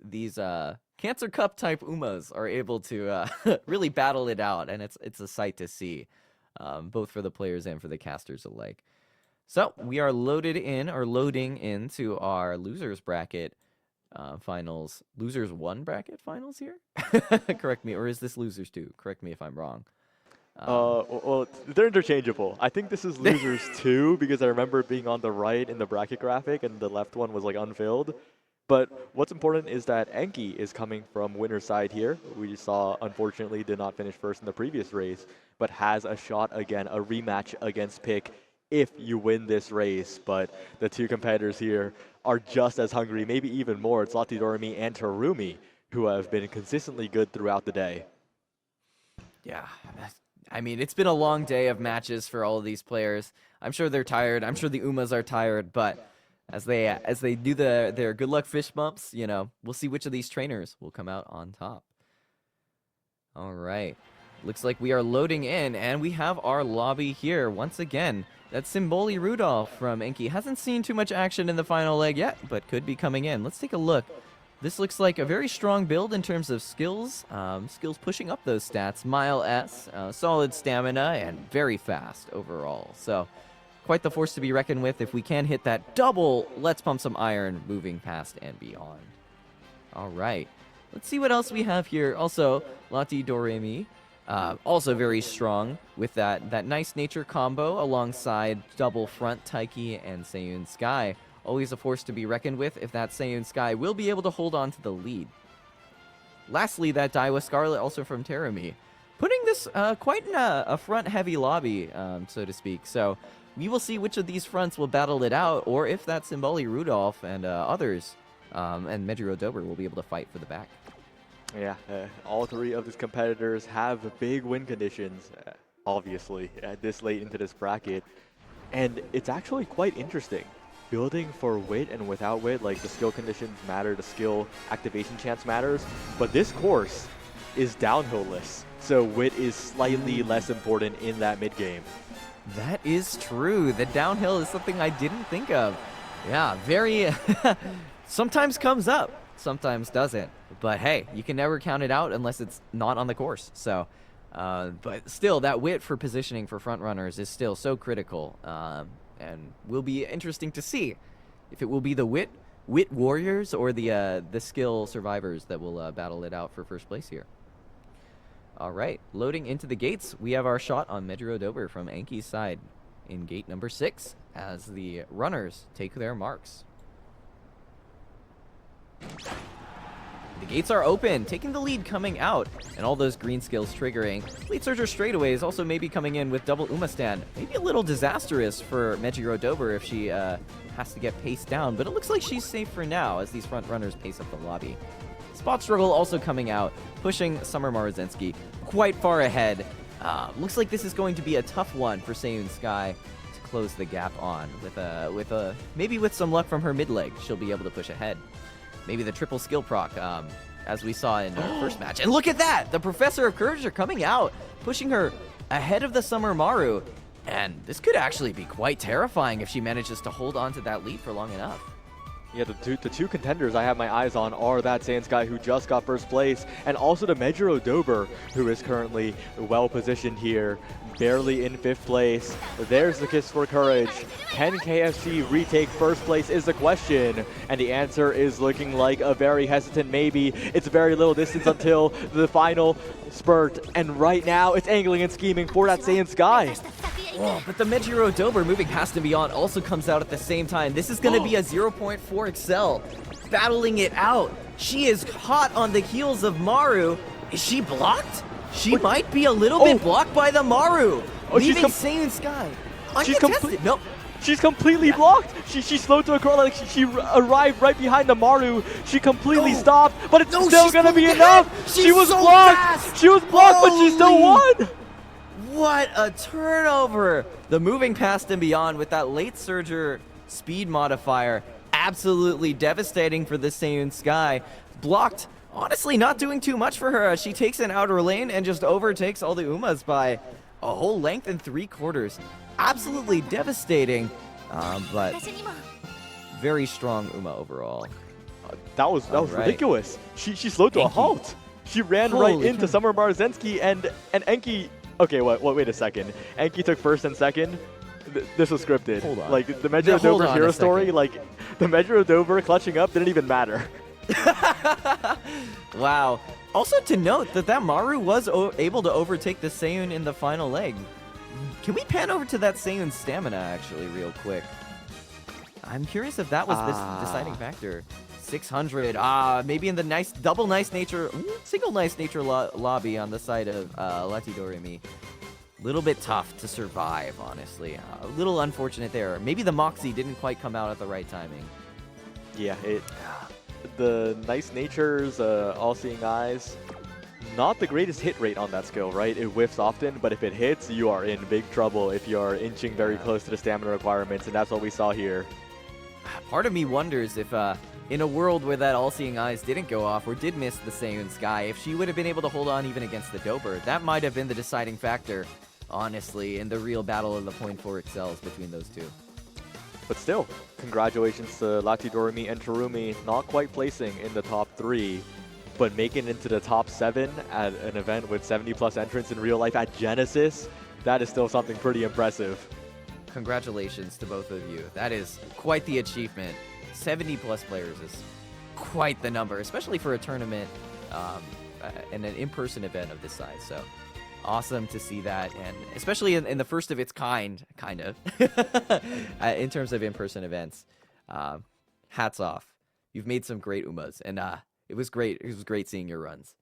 Cancer Cup type Umas are able to really battle it out, and it's a sight to see, both for the players and for the casters alike. So we are loading into our losers bracket finals. Losers 1 bracket finals here? Correct me, or is this losers 2? Correct me if I'm wrong. Well, they're interchangeable. I think this is losers 2 because I remember it being on the right in the bracket graphic and the left one was like unfilled. But what's important is that Enki is coming from winner's side here. We saw, unfortunately, did not finish first in the previous race, but has a shot again, a rematch against Pick if you win this race. But the two competitors here are just as hungry, maybe even more. It's Lottie Doremi and Terumi, who have been consistently good throughout the day. Yeah, I mean, it's been a long day of matches for all of these players. I'm sure they're tired. I'm sure the Umas are tired, but as they do their good luck fish bumps, you know, we'll see which of these trainers will come out on top. All right. Looks like we are loading in, and we have our lobby here once again. That's Symboli Rudolph from Enki. Hasn't seen too much action in the final leg yet, but could be coming in. Let's take a look. This looks like a very strong build in terms of skills. Skills pushing up those stats. Mile S, solid stamina, and very fast overall. So quite the force to be reckoned with if we can hit that double Let's Pump Some Iron moving past and beyond. All right. Let's see what else we have here. Also, Lottie Doremi. Also very strong with that nice nature combo alongside double front Taiki and Seiyun Sky. Always a force to be reckoned with if that Seiyun Sky will be able to hold on to the lead. Lastly, that Daiwa Scarlet also from Terumi. Putting this quite in a front-heavy lobby, so to speak. So we will see which of these fronts will battle it out, or if that Symboli Rudolph and others, and Mejiro Dober will be able to fight for the back. Yeah, all three of these competitors have big win conditions, obviously, this late into this bracket. And it's actually quite interesting. Building for wit and without wit, like the skill conditions matter, the skill activation chance matters, but this course is downhill-less, so wit is slightly less important in that mid-game. That is true. The downhill is something I didn't think of. Yeah, very... sometimes comes up, sometimes doesn't. But hey, you can never count it out unless it's not on the course. So, but still, that wit for positioning for front runners is still so critical, and will be interesting to see if it will be the wit warriors or the skill survivors that will battle it out for first place here. All right, loading into the gates, we have our shot on Mejiro Dober from Enki's side in gate number 6 as the runners take their marks. The gates are open, taking the lead coming out, and all those green skills triggering. Lead Surger straightaways also maybe coming in with double Uma stand. Maybe a little disastrous for Mejiro Dober if she has to get paced down, but it looks like she's safe for now as these front runners pace up the lobby. Spot Struggle also coming out, pushing Summer Maruzensky quite far ahead. Looks like this is going to be a tough one for Seiyun Sky to close the gap on. Maybe with some luck from her mid leg, she'll be able to push ahead. Maybe the triple skill proc, as we saw in our first match. And look at that! The Professor of Courage are coming out, pushing her ahead of the Summer Maru. And this could actually be quite terrifying if she manages to hold on to that lead for long enough. Yeah, the two contenders I have my eyes on are that Sans guy who just got first place, and also the Mejiro Dober, who is currently well positioned here, barely in 5th place. There's the kiss for courage. Can KFC retake first place is the question, and the answer is looking like a very hesitant maybe. It's very little distance until the final spurt, and right now it's angling and scheming for that Sans guy. Oh, but the Mejiro Dober moving past and beyond also comes out at the same time. This is going to be a 0.4 excel. Battling it out. She is hot on the heels of Maru. Is she blocked? She might be a little bit blocked by the Maru. Leaving Seiyun Sky. Uncontested. Nope. She's completely blocked. She slowed to a crawl, like she arrived right behind the Maru. She completely stopped, but it's still going to be enough. She was blocked. Fast. She was blocked, but she still won. What a turnover! The moving past and beyond with that late surger speed modifier. Absolutely devastating for this Seiyun Sky. Blocked, honestly not doing too much for her as she takes an outer lane and just overtakes all the Umas by a whole length and 3/4. Absolutely devastating, but very strong Uma overall. That was Right. ridiculous. She slowed to a Enki. halt. She ran right Holy into cow. Summer Marzensky and Enki. Okay, wait a second. Enki took first and second. This was scripted. Hold on. Like the Measure of Hold Dover on a hero story, second. like the Measure of Dover clutching up didn't even matter. Wow. Also to note that Maru was able to overtake the Seiyun in the final leg. Can we pan over to that Seiyun's stamina actually real quick? I'm curious if that was this deciding factor. 600. Maybe in the nice double nice nature, single nice nature lobby on the side of Lati Doremi. Little bit tough to survive, honestly. A little unfortunate there. Maybe the Moxie didn't quite come out at the right timing. Yeah, the nice natures, all-seeing eyes, not the greatest hit rate on that skill, right? It whiffs often, but if it hits, you are in big trouble if you're inching very close to the stamina requirements, and that's what we saw here. Part of me wonders if, in a world where that all-seeing eyes didn't go off or did miss the Seiyun Sky, if she would have been able to hold on even against the Dober, that might have been the deciding factor, honestly, in the real battle of the point 4 excels between those two. But still, congratulations to Lati Doremi and Terumi, not quite placing in the top 3, but making it into the top 7 at an event with 70+ entrants in real life at Genesis. That is still something pretty impressive. Congratulations to both of you. That is quite the achievement. 70+ players is quite the number, especially for a tournament and an in-person event of this size. So awesome to see that, and especially in the first of its kind of, in terms of in-person events. Hats off. You've made some great Umas, and it was great. It was great seeing your runs.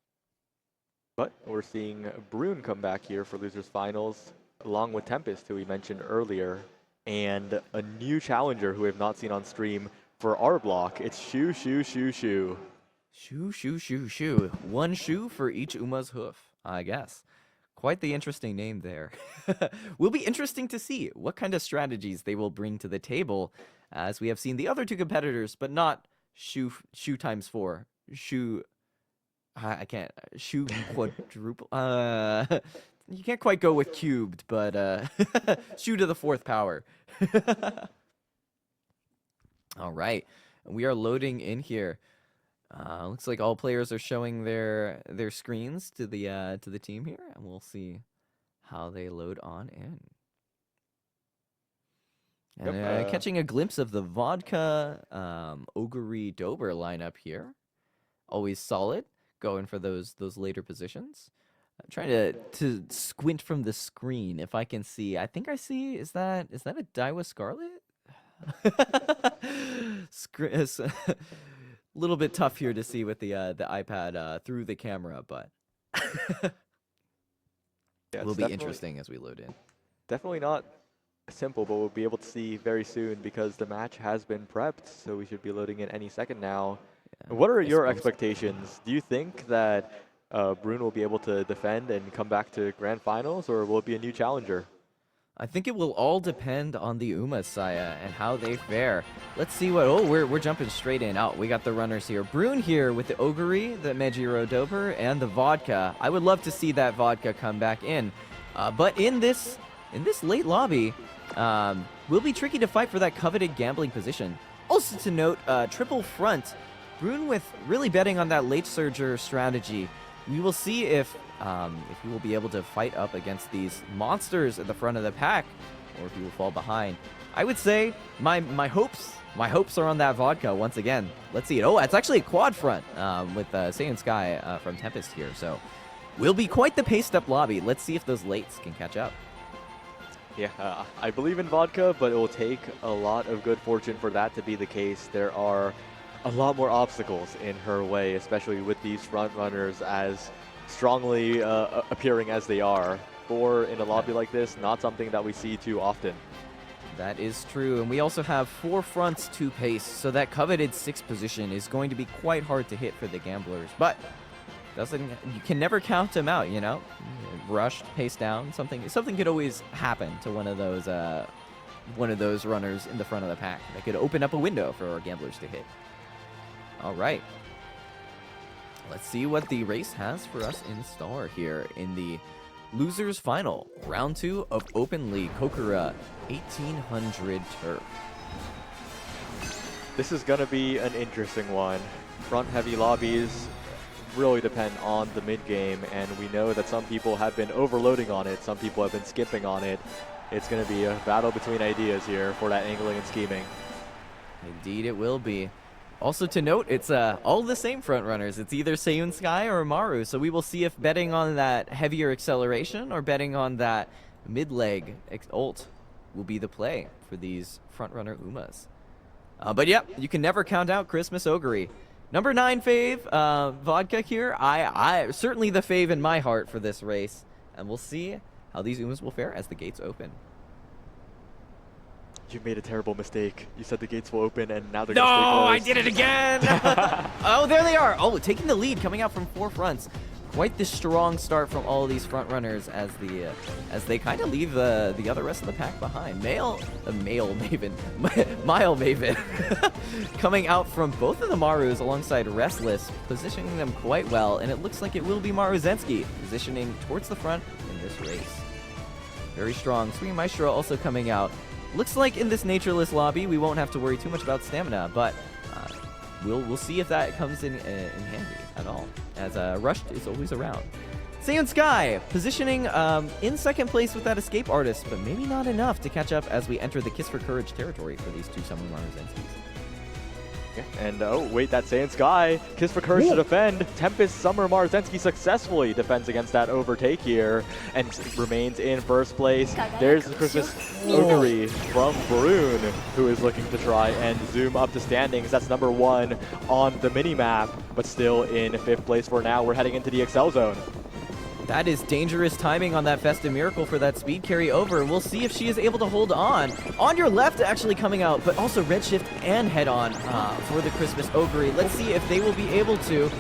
But we're seeing Brune come back here for Losers Finals, along with Tempest, who we mentioned earlier, and a new challenger who we have not seen on stream for our block. It's Shu. Shoe. One shoe for each Uma's hoof, I guess. Quite the interesting name there. Will be interesting to see what kind of strategies they will bring to the table, as we have seen the other two competitors, but not Shu times 4. Shu. I can't. Shu quadruple. You can't quite go with cubed, but Shu to the 4th power. All right, we are loading in here. Looks like all players are showing their screens to the team here, and we'll see how they load on in. And catching a glimpse of the Vodka Ogre Dober lineup here. Always solid, going for those later positions. I'm trying to squint from the screen if I can see. I think I see. Is that a Daiwa Scarlet? Little bit tough here to see with the iPad through the camera, but Yeah, will be interesting as we load in. Definitely not simple, but we'll be able to see very soon because the match has been prepped, so we should be loading in any second now. Yeah, What are I your suppose. expectations? Do you think that Brune will be able to defend and come back to grand finals, or will it be a new challenger? I think it will all depend on the Umas, Saya, and how they fare. Let's see what... Oh, we're jumping straight in. We got the runners here. Brune here with the Ogre, the Mejiro Dober, and the Vodka. I would love to see that Vodka come back in. But in this late lobby, will be tricky to fight for that coveted gambling position. Also to note, triple front. Brune with really betting on that late surger strategy. We will see if he will be able to fight up against these monsters at the front of the pack, or if he will fall behind. I would say my hopes are on that Vodka once again. Let's see it. Oh, it's actually a quad front with Saiyan Sky from Tempest here. So will be quite the paced up lobby. Let's see if those lates can catch up. Yeah, I believe in Vodka, but it will take a lot of good fortune for that to be the case. There are a lot more obstacles in her way, especially with these front runners as strongly appearing as they are. Or in a lobby like this, not something that we see too often. That is true, and we also have 4 fronts to pace, so that coveted 6th position is going to be quite hard to hit for the gamblers. But you can never count them out, you know. Rushed, pace down, something could always happen to one of those runners in the front of the pack that could open up a window for our gamblers to hit. All right. Let's see what the race has for us in store here in the Losers Final, Round 2 of Open League Kokura 1800 Turf. This is going to be an interesting one. front-heavy lobbies really depend on the mid-game, and we know that some people have been overloading on it, some people have been skipping on it. It's going to be a battle between ideas here for that angling and scheming. Indeed it will be. Also to note, it's all the same front runners. It's either Seiyun Sky or Maru, so we will see if betting on that heavier acceleration or betting on that mid-leg ult will be the play for these front runner Umas. But yeah, you can never count out Christmas Ogre. Number 9 fave, Vodka here. I certainly the fave in my heart for this race, and we'll see how these Umas will fare as the gates open. You made a terrible mistake. You said the gates will open, and now they're No, going to stay closed. I did it again! Oh, there they are. Oh, taking the lead, coming out from 4 fronts. Quite the strong start from all of these front runners as they kind of leave the other rest of the pack behind. Mile Maven, Mile Maven, coming out from both of the Marus alongside Restless, positioning them quite well, and it looks like it will be Maru Zensky positioning towards the front in this race. Very strong. Swing Maestro also coming out. Looks like in this natureless lobby we won't have to worry too much about stamina, but we'll see if that comes in handy at all, as Rush is always around. Seiyun Sky positioning in second place with that escape artist, but maybe not enough to catch up as we enter the Kiss for Courage territory for these two Summer Maruzenskis. And oh, wait, that's Seiyun Sky. Kiss for Courage to defend. Tempest Summer Marzensky successfully defends against that overtake here and remains in first place. There's the Christmas Ogre from Brune, who is looking to try and zoom up the standings. That's number 1 on the mini-map, but still in 5th place for now. We're heading into the Excel Zone. That is dangerous timing on that Festive Miracle for that speed carry over. We'll see if she is able to hold on. On your left actually coming out, but also Redshift and Head On for the Christmas Ogre. Let's see if they will be able to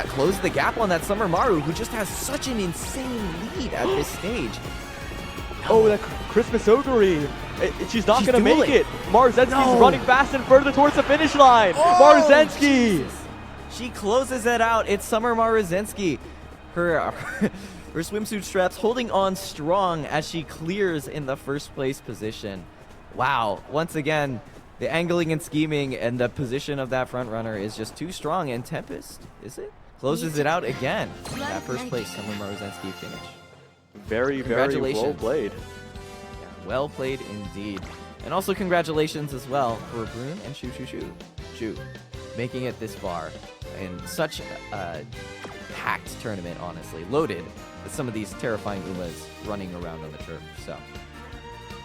close the gap on that Summer Maru, who just has such an insane lead at this stage. Oh, that Christmas Ogre. She's not going to make it. Marzensky's running fast and further towards the finish line. Marzensky. Jesus. She closes it out. It's Summer Marzensky. Her swimsuit straps holding on strong as she clears in the first place position. Wow, once again, the angling and scheming and the position of that front runner is just too strong, and Tempest, is it? Closes it out again. That first place Summer Marzensky finish. Very, very well played. Yeah, well played indeed. And also congratulations as well for Brune and Shu making it this far in such a packed tournament, honestly. Loaded with some of these terrifying Umas running around on the turf. So,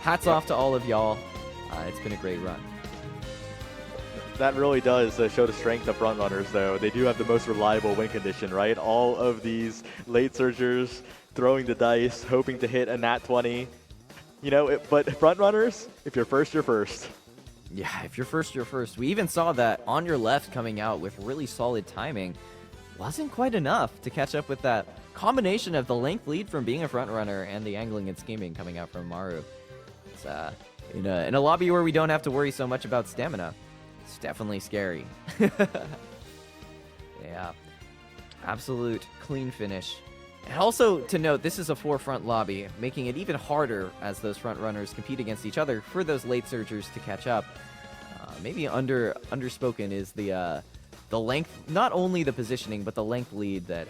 hats off to all of y'all. It's been a great run. That really does show the strength of front runners, though. They do have the most reliable win condition, right? All of these late surgers throwing the dice, hoping to hit a nat 20. You know, but front runners, if you're first, you're first. Yeah, if you're first, you're first. We even saw that on your left coming out with really solid timing. Wasn't quite enough to catch up with that combination of the length lead from being a front runner and the angling and scheming coming out from Maru. It's in a lobby where we don't have to worry so much about stamina. It's definitely scary. Yeah, absolute clean finish. And also to note, this is a 4-front lobby, making it even harder as those front runners compete against each other for those late surgers to catch up. Maybe underspoken is the length, not only the positioning, but the length lead that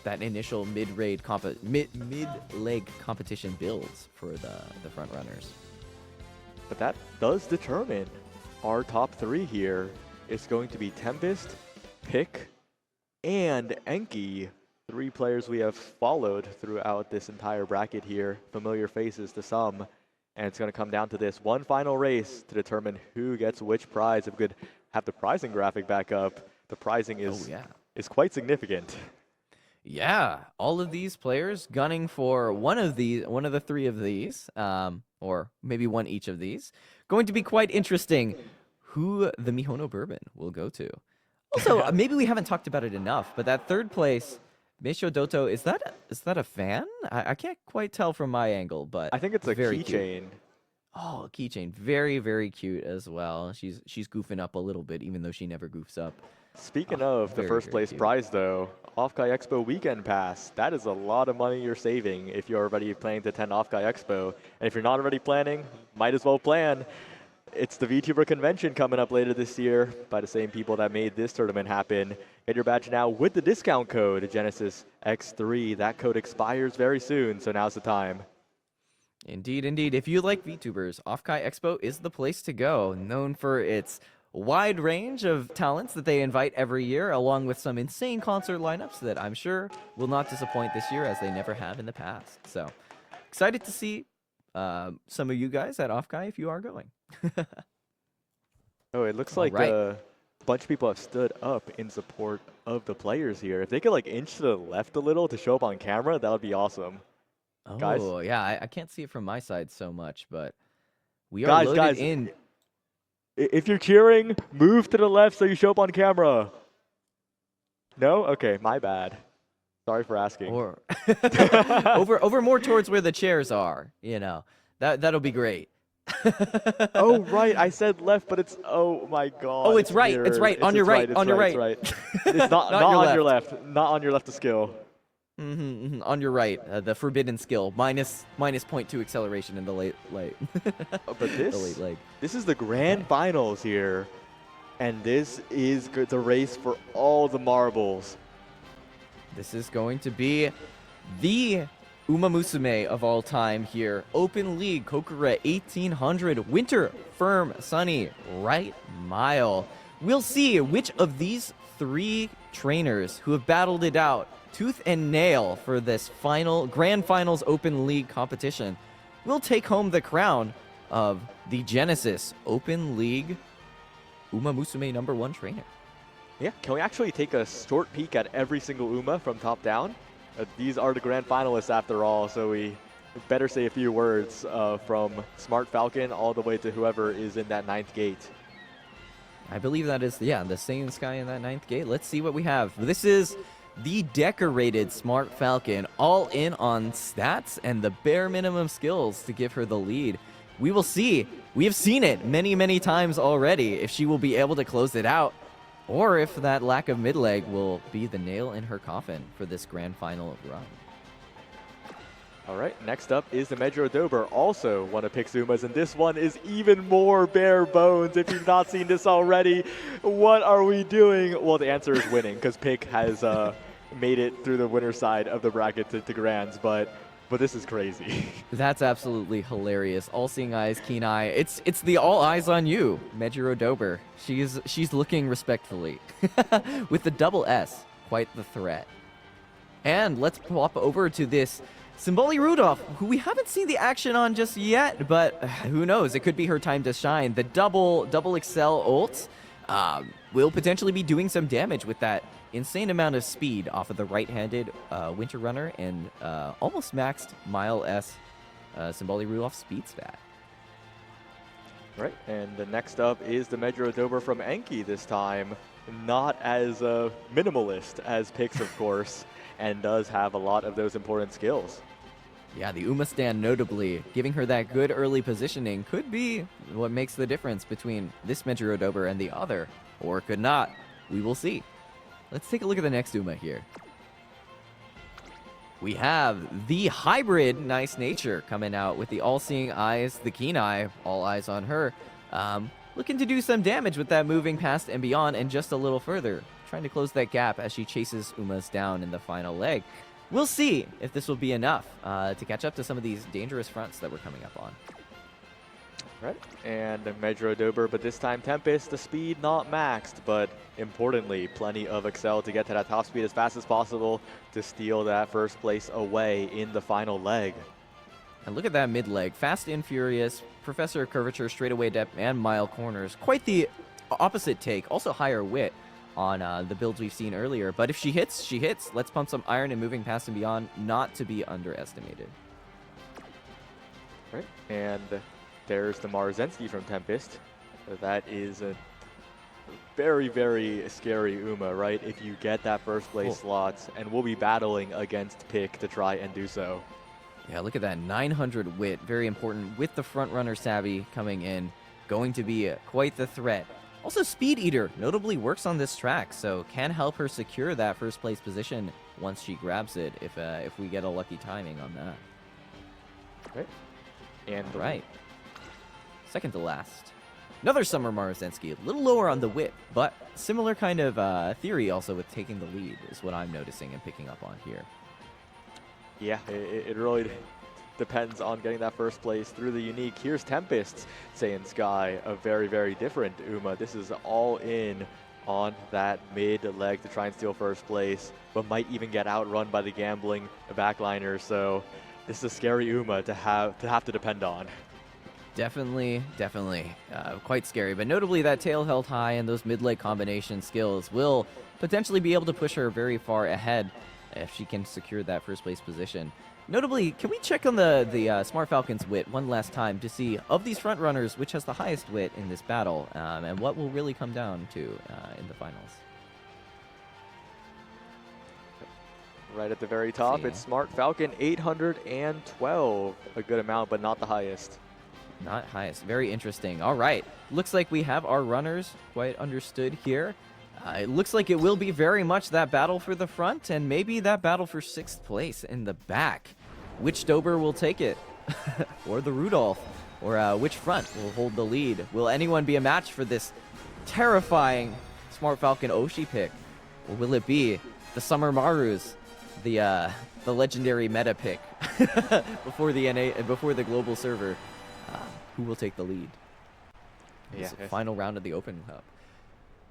that initial mid-leg competition builds for the front runners. But that does determine our top 3 here. It's going to be Tempest, Pick, and Enki. 3 players we have followed throughout this entire bracket here. Familiar faces to some. And it's going to come down to this one final race to determine who gets which prize. If we could have the pricing graphic back up, the pricing is quite significant. Yeah, all of these players gunning for one of the 3 of these, or maybe one each of these. Going to be quite interesting who the Mihono Bourbon will go to. Also, maybe we haven't talked about it enough, but that 3rd place, Meisho Doto, is that a fan? I can't quite tell from my angle, but I think it's a keychain. Oh, a keychain. Very, very cute as well. She's goofing up a little bit, even though she never goofs up. Speaking of the first place prize, though, OffKai Expo Weekend Pass. That is a lot of money you're saving if you're already planning to attend OffKai Expo. And if you're not already planning, might as well plan. It's the VTuber convention coming up later this year by the same people that made this tournament happen. Get your badge now with the discount code Genesis X3. That code expires very soon, so now's the time. Indeed, indeed. If you like VTubers, OffKai Expo is the place to go. Known for its wide range of talents that they invite every year, along with some insane concert lineups that I'm sure will not disappoint this year as they never have in the past. So, excited to see some of you guys at OffKai if you are going. Oh, it looks like a bunch of people have stood up in support of the players here. If they could like inch to the left a little to show up on camera, that would be awesome. Oh, guys? yeah, I can't see it from my side so much, but we are loaded in. If you're cheering, move to the left so you show up on camera. No? Okay, my bad. Sorry for asking. Or over more towards where the chairs are, you know. That'll be great. Oh, right. I said left, but it's, oh my God. Oh, it's right. It's right. On your right. On your right. It's not on your left. Not on your left of skill. On your right, the forbidden skill, minus 0.2 acceleration in the late. But this, the late leg. This is the grand finals here, and this is the race for all the marbles. This is going to be the Umamusume of all time here. Open League, Kokura 1800, Winter, Firm, Sunny, Right Mile. We'll see which of these three trainers who have battled it out tooth and nail for this grand finals Open League competition will take home the crown of the Genesis Open League Umamusume #1 trainer. Yeah, can we actually take a short peek at every single Uma from top down? These are the grand finalists after all, so we better say a few words from Smart Falcon all the way to whoever is in that 9th gate. I believe that is, yeah, the same guy in that 9th gate. Let's see what we have. This is the decorated Smart Falcon, all in on stats and the bare minimum skills to give her the lead. We will see. We have seen it many, many times already if she will be able to close it out, or if that lack of mid-leg will be the nail in her coffin for this grand final run. All right, next up is the Medro Dober, also one of Pixuma's, and this one is even more bare bones. If you've not seen this already, what are we doing? Well, the answer is winning, because Pick has made it through the winner side of the bracket to Grands, but this is crazy. That's absolutely hilarious. All-seeing eyes, keen eye. It's the all eyes on you, Medro Dober. She's looking respectfully with the double S. Quite the threat. And let's pop over to this Symboli Rudolph, who we haven't seen the action on just yet, but who knows? It could be her time to shine. The double excel ult will potentially be doing some damage with that insane amount of speed off of the right-handed Winter Runner and almost maxed Mile S Symboli Rudolph speed stat. Right, and the next up is the Medro Dober from Enki this time. Not as minimalist as Pix, of course, and does have a lot of those important skills. Yeah, the Uma stand notably giving her that good early positioning could be what makes the difference between this Medro Dober and the other, or could not. We will see. Let's take a look at the next Uma here. We have the hybrid Nice Nature coming out with the all-seeing eyes, the keen eye, all eyes on her. Looking to do some damage with that moving past and beyond and just a little further. Trying to close that gap as she chases Umas down in the final leg. We'll see if this will be enough to catch up to some of these dangerous fronts that we're coming up on. Right, and Medro Dober, but this time Tempest, the speed not maxed, but importantly, plenty of Excel to get to that top speed as fast as possible to steal that first place away in the final leg. And look at that mid leg, fast and furious, Professor Curvature, straightaway depth, and mile corners. Quite the opposite take, also higher wit on the builds we've seen earlier. But if she hits, she hits. Let's pump some iron and moving past and beyond, not to be underestimated. Right, and there's the Marzensky from Tempest. That is a very, very scary Uma, right? If you get that first place slot, and we'll be battling against Pick to try and do so. Yeah, look at that, 900 wit, very important with the front runner savvy coming in. Going to be quite the threat. Also, Speed Eater notably works on this track, so can help her secure that first place position once she grabs it if we get a lucky timing on that. Right. And right. Second to last. Another Summer Maruzensky, a little lower on the whip, but similar kind of theory also with taking the lead is what I'm noticing and picking up on here. Yeah, it really depends on getting that first place through the unique. Here's Tempest saying Sky, a very, very different Uma. This is all in on that mid leg to try and steal first place, but might even get outrun by the gambling backliner. So this is a scary Uma to have to depend on. Definitely, quite scary. But notably, that tail held high and those mid-leg combination skills will potentially be able to push her very far ahead if she can secure that first place position. Notably, can we check on the Smart Falcon's wit one last time to see, of these front runners, which has the highest wit in this battle, and what will really come down to in the finals? Right at the very top, it's Smart Falcon, 812. A good amount, but not the highest. Not highest. Very interesting. All right. Looks like we have our runners quite understood here. It looks like it will be very much that battle for the front and maybe that battle for 6th place in the back. Which Dober will take it? Or the Rudolph? Or which front will hold the lead? Will anyone be a match for this terrifying Smart Falcon Oshi pick? Or will it be the Summer Marus, the legendary meta pick before the global server? Who will take the lead? It's the final round of the Open Cup.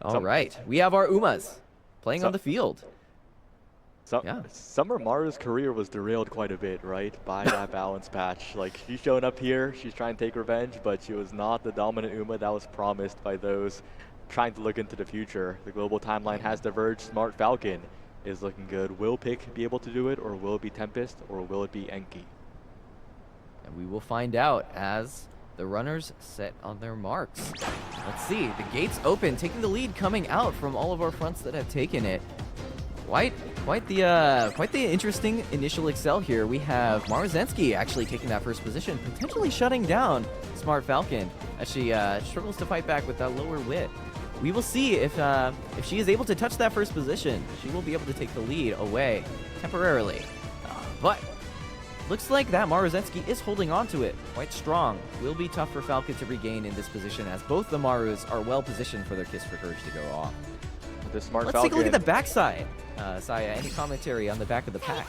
All right, we have our Umas playing on the field. Summer Maru's career was derailed quite a bit, right, by that balance patch. Like, she's showing up here, she's trying to take revenge, but she was not the dominant Uma that was promised by those trying to look into the future. The global timeline has diverged. Smart Falcon is looking good. Will Pick be able to do it, or will it be Tempest, or will it be Enki? And we will find out as the runners set on their marks. Let's see, the gates open, taking the lead coming out from all of our fronts that have taken it. Quite the interesting initial excel here. We have Maruzensky actually taking that first position, potentially shutting down Smart Falcon as she struggles to fight back with that lower wit. We will see if she is able to touch that first position. She will be able to take the lead away temporarily. But looks like that Maruzensky is holding on to it quite strong. Will be tough for Falcon to regain in this position as both the Marus are well positioned for their Kiss for Courage to go off. The Smart Let's Falcon. take a look at the backside. Saya, any commentary on the back of the pack?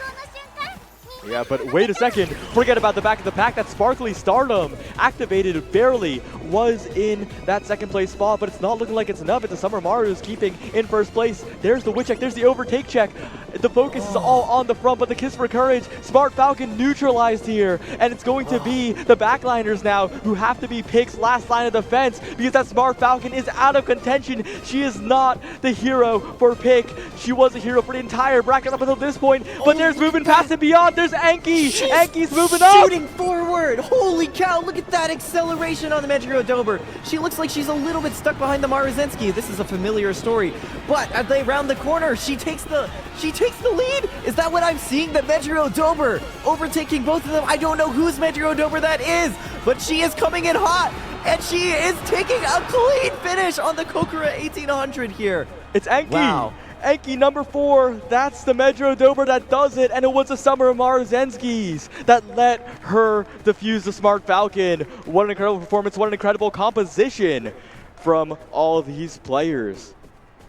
Yeah, but wait a second. Forget about the back of the pack. That Sparkly Stardom activated barely was in that second place spot, but it's not looking like it's enough. It's the Summer Maru's keeping in first place. There's the wit check. There's the overtake check. The focus is all on the front, but the Kiss for Courage, Smart Falcon neutralized here, and it's going to be the backliners now who have to be Pick's last line of defense because that Smart Falcon is out of contention. She is not the hero for Pick. She was a hero for the entire bracket up until this point, but there's moving past and beyond. There's Enki. Enki's moving up. Shooting forward. Holy cow, look at that acceleration on the Medjugorje Dober. She looks like she's a little bit stuck behind the Maruzensky. This is a familiar story, but as they round the corner, she takes the lead. Is that what I'm seeing? The Medjugorje Dober overtaking both of them. I don't know whose Medjugorje Dober that is, but she is coming in hot, and she is taking a clean finish on the Kokura 1800 here. It's Enki. Wow. Enki number 4, that's the Medjugorje Dober that does it, and it was the Summer Maruzensky's that let her defuse the Smart Falcon. What an incredible performance, what an incredible composition from all these players.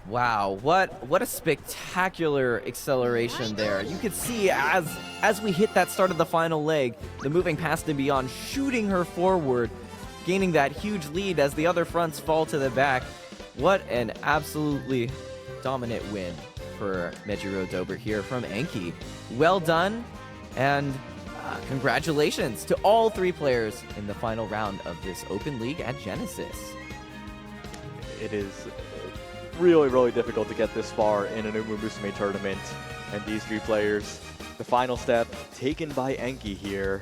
Wow, what a spectacular acceleration there. You could see as we hit that start of the final leg, the moving past and beyond shooting her forward, gaining that huge lead as the other fronts fall to the back. What an absolutely dominant win for Medjugorje Dober here from Enki. Well done, and congratulations to all 3 players in the final round of this Open League at Genesis. It is really, really difficult to get this far in an Umamusume tournament, and these 3 players, the final step taken by Enki here,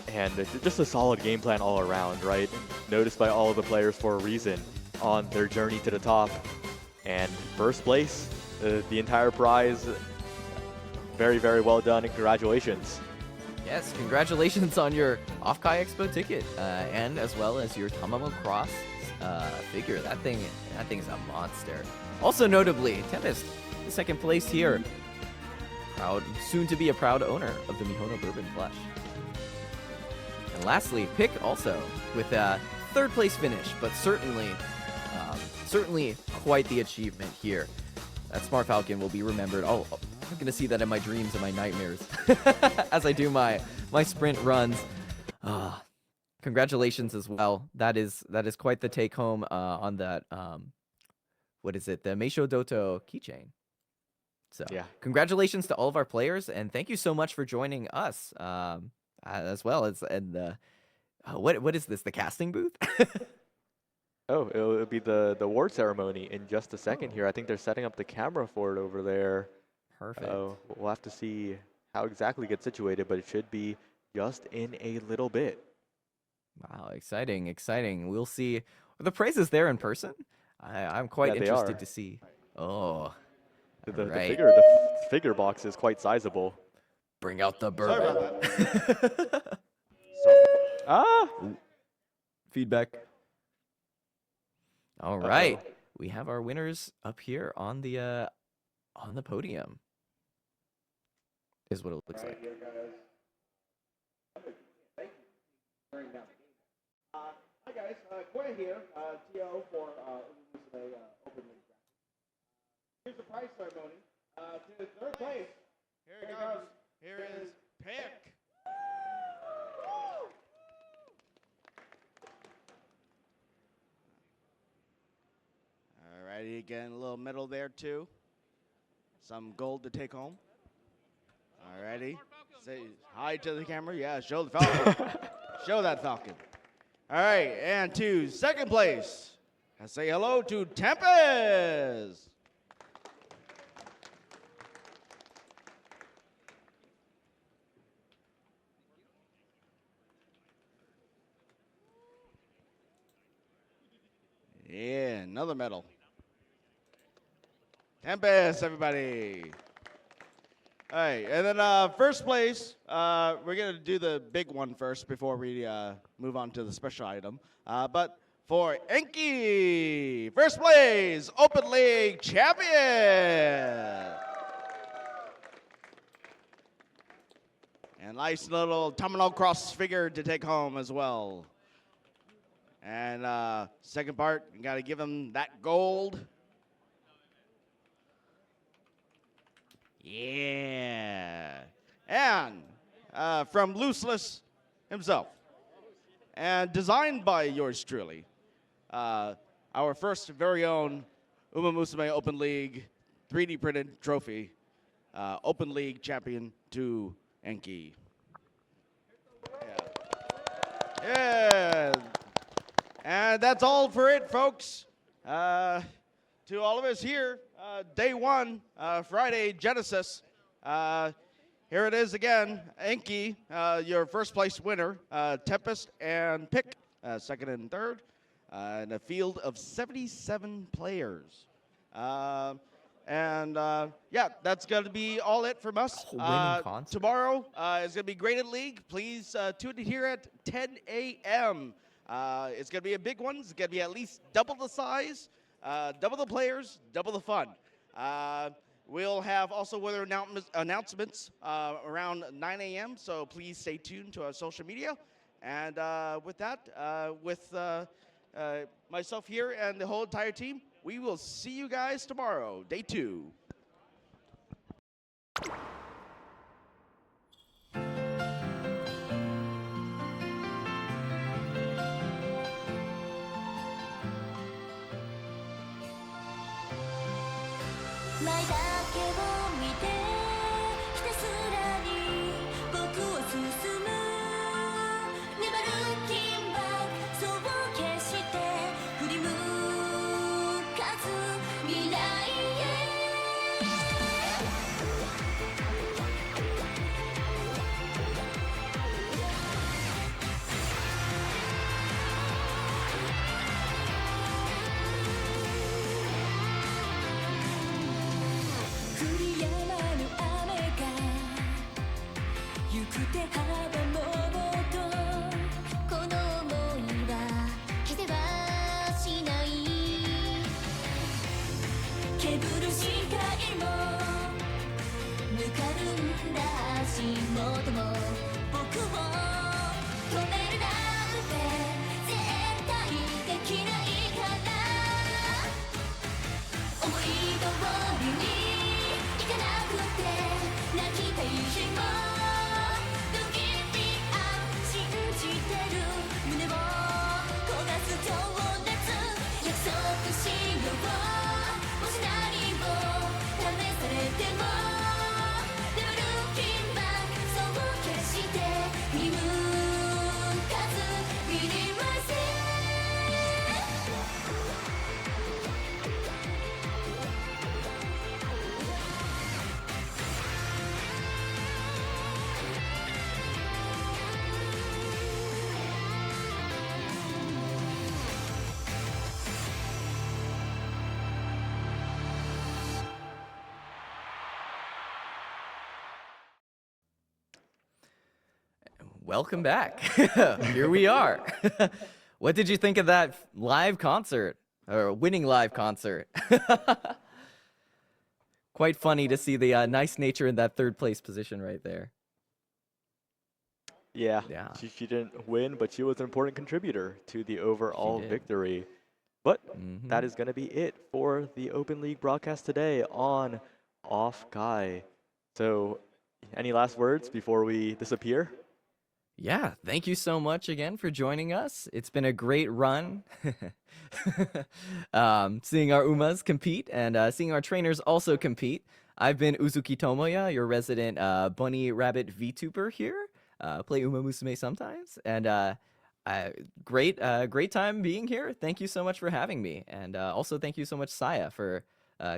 and just a solid game plan all around, right? Noticed by all of the players for a reason on their journey to the top. And first place, the entire prize, very, very well done, and congratulations. Yes, congratulations on your OffKai Expo ticket, and as well as your Tamamo Cross figure. That thing is a monster. Also notably, Tempest, the 2nd place here. Soon to be a proud owner of the Mihono Bourbon plush. And lastly, Pick also with third place finish, but certainly quite the achievement here. That Smart Falcon will be remembered. Oh, I'm gonna see that in my dreams and my nightmares as I do my sprint runs. Congratulations as well. That is quite the take home on that. What is it? The Meisho Doto keychain. So Yeah. congratulations to all of our players, and thank you so much for joining us as well as what is this? The casting booth? Oh, it'll be the award ceremony in just a second here. I think they're setting up the camera for it over there. Perfect. We'll have to see how exactly it gets situated, but it should be just in a little bit. Wow, exciting. We'll see. Are the prizes there in person? I'm quite Yeah, they interested are. to see. Oh, The right. figure box is quite sizable. Bring out the Sorry bourbon. about that. Feedback. All right, we have our winners up here on the podium. Is what it looks like. Hi guys, Quinn here, TO for Umamusume Open League. Here's the prize ceremony. To third place. Here it goes. Here is pick. Alrighty, again, a little medal there too. Some gold to take home. Alrighty. Say hi to the camera. Yeah, show the Falcon. Show that Falcon. Alright, and to second place. I say hello to Tempest. Yeah, another medal. Tempest, everybody. All right, and then first place, we're going to do the big one first before we move on to the special item. But for Enki, first place, Open League champion. And nice little terminal cross figure to take home as well. And second part, you got to give him that gold. Yeah. And from Looseless himself. And designed by yours truly. Our first very own Umamusume Open League 3D printed trophy. Open League champion to Enki. Yeah. And that's all for it, folks. To all of us here, day one, Friday, Genesis. Here it is again, Enki, your first place winner, Tempest and Pick, second and third, in a field of 77 players. Yeah, that's going to be all it from us. Winning concert. Tomorrow is going to be Graded League. Please tune in here at 10 a.m. It's going to be a big one. It's going to be at least double the size, double the players, double the fun. We'll have also weather announcements around 9 a.m., so please stay tuned to our social media. And with that, with myself here and the whole entire team, we will see you guys tomorrow, day 2. welcome back. Here we are. What did you think of that live concert, or winning live concert? Quite funny to see the nice nature in that third place position right there. Yeah, Yeah. she didn't win, but she was an important contributor to the overall did. victory. But Mhm. that is going to be it for the Open League broadcast today on OffKai. So, any last words before we disappear? Yeah, thank you so much again for joining us. It's been a great run. Seeing our Umas compete and seeing our trainers also compete. I've been Uzuki Tomoya, your resident bunny rabbit VTuber here. Play Umamusume sometimes. And great time being here. Thank you so much for having me. And also thank you so much, Saya, for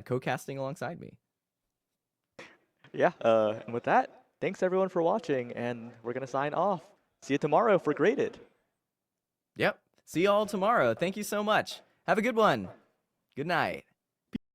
co-casting alongside me. Yeah, and with that, thanks everyone for watching, and we're going to sign off. See you tomorrow for Graded. Yep. See you all tomorrow. Thank you so much. Have a good one. Good night.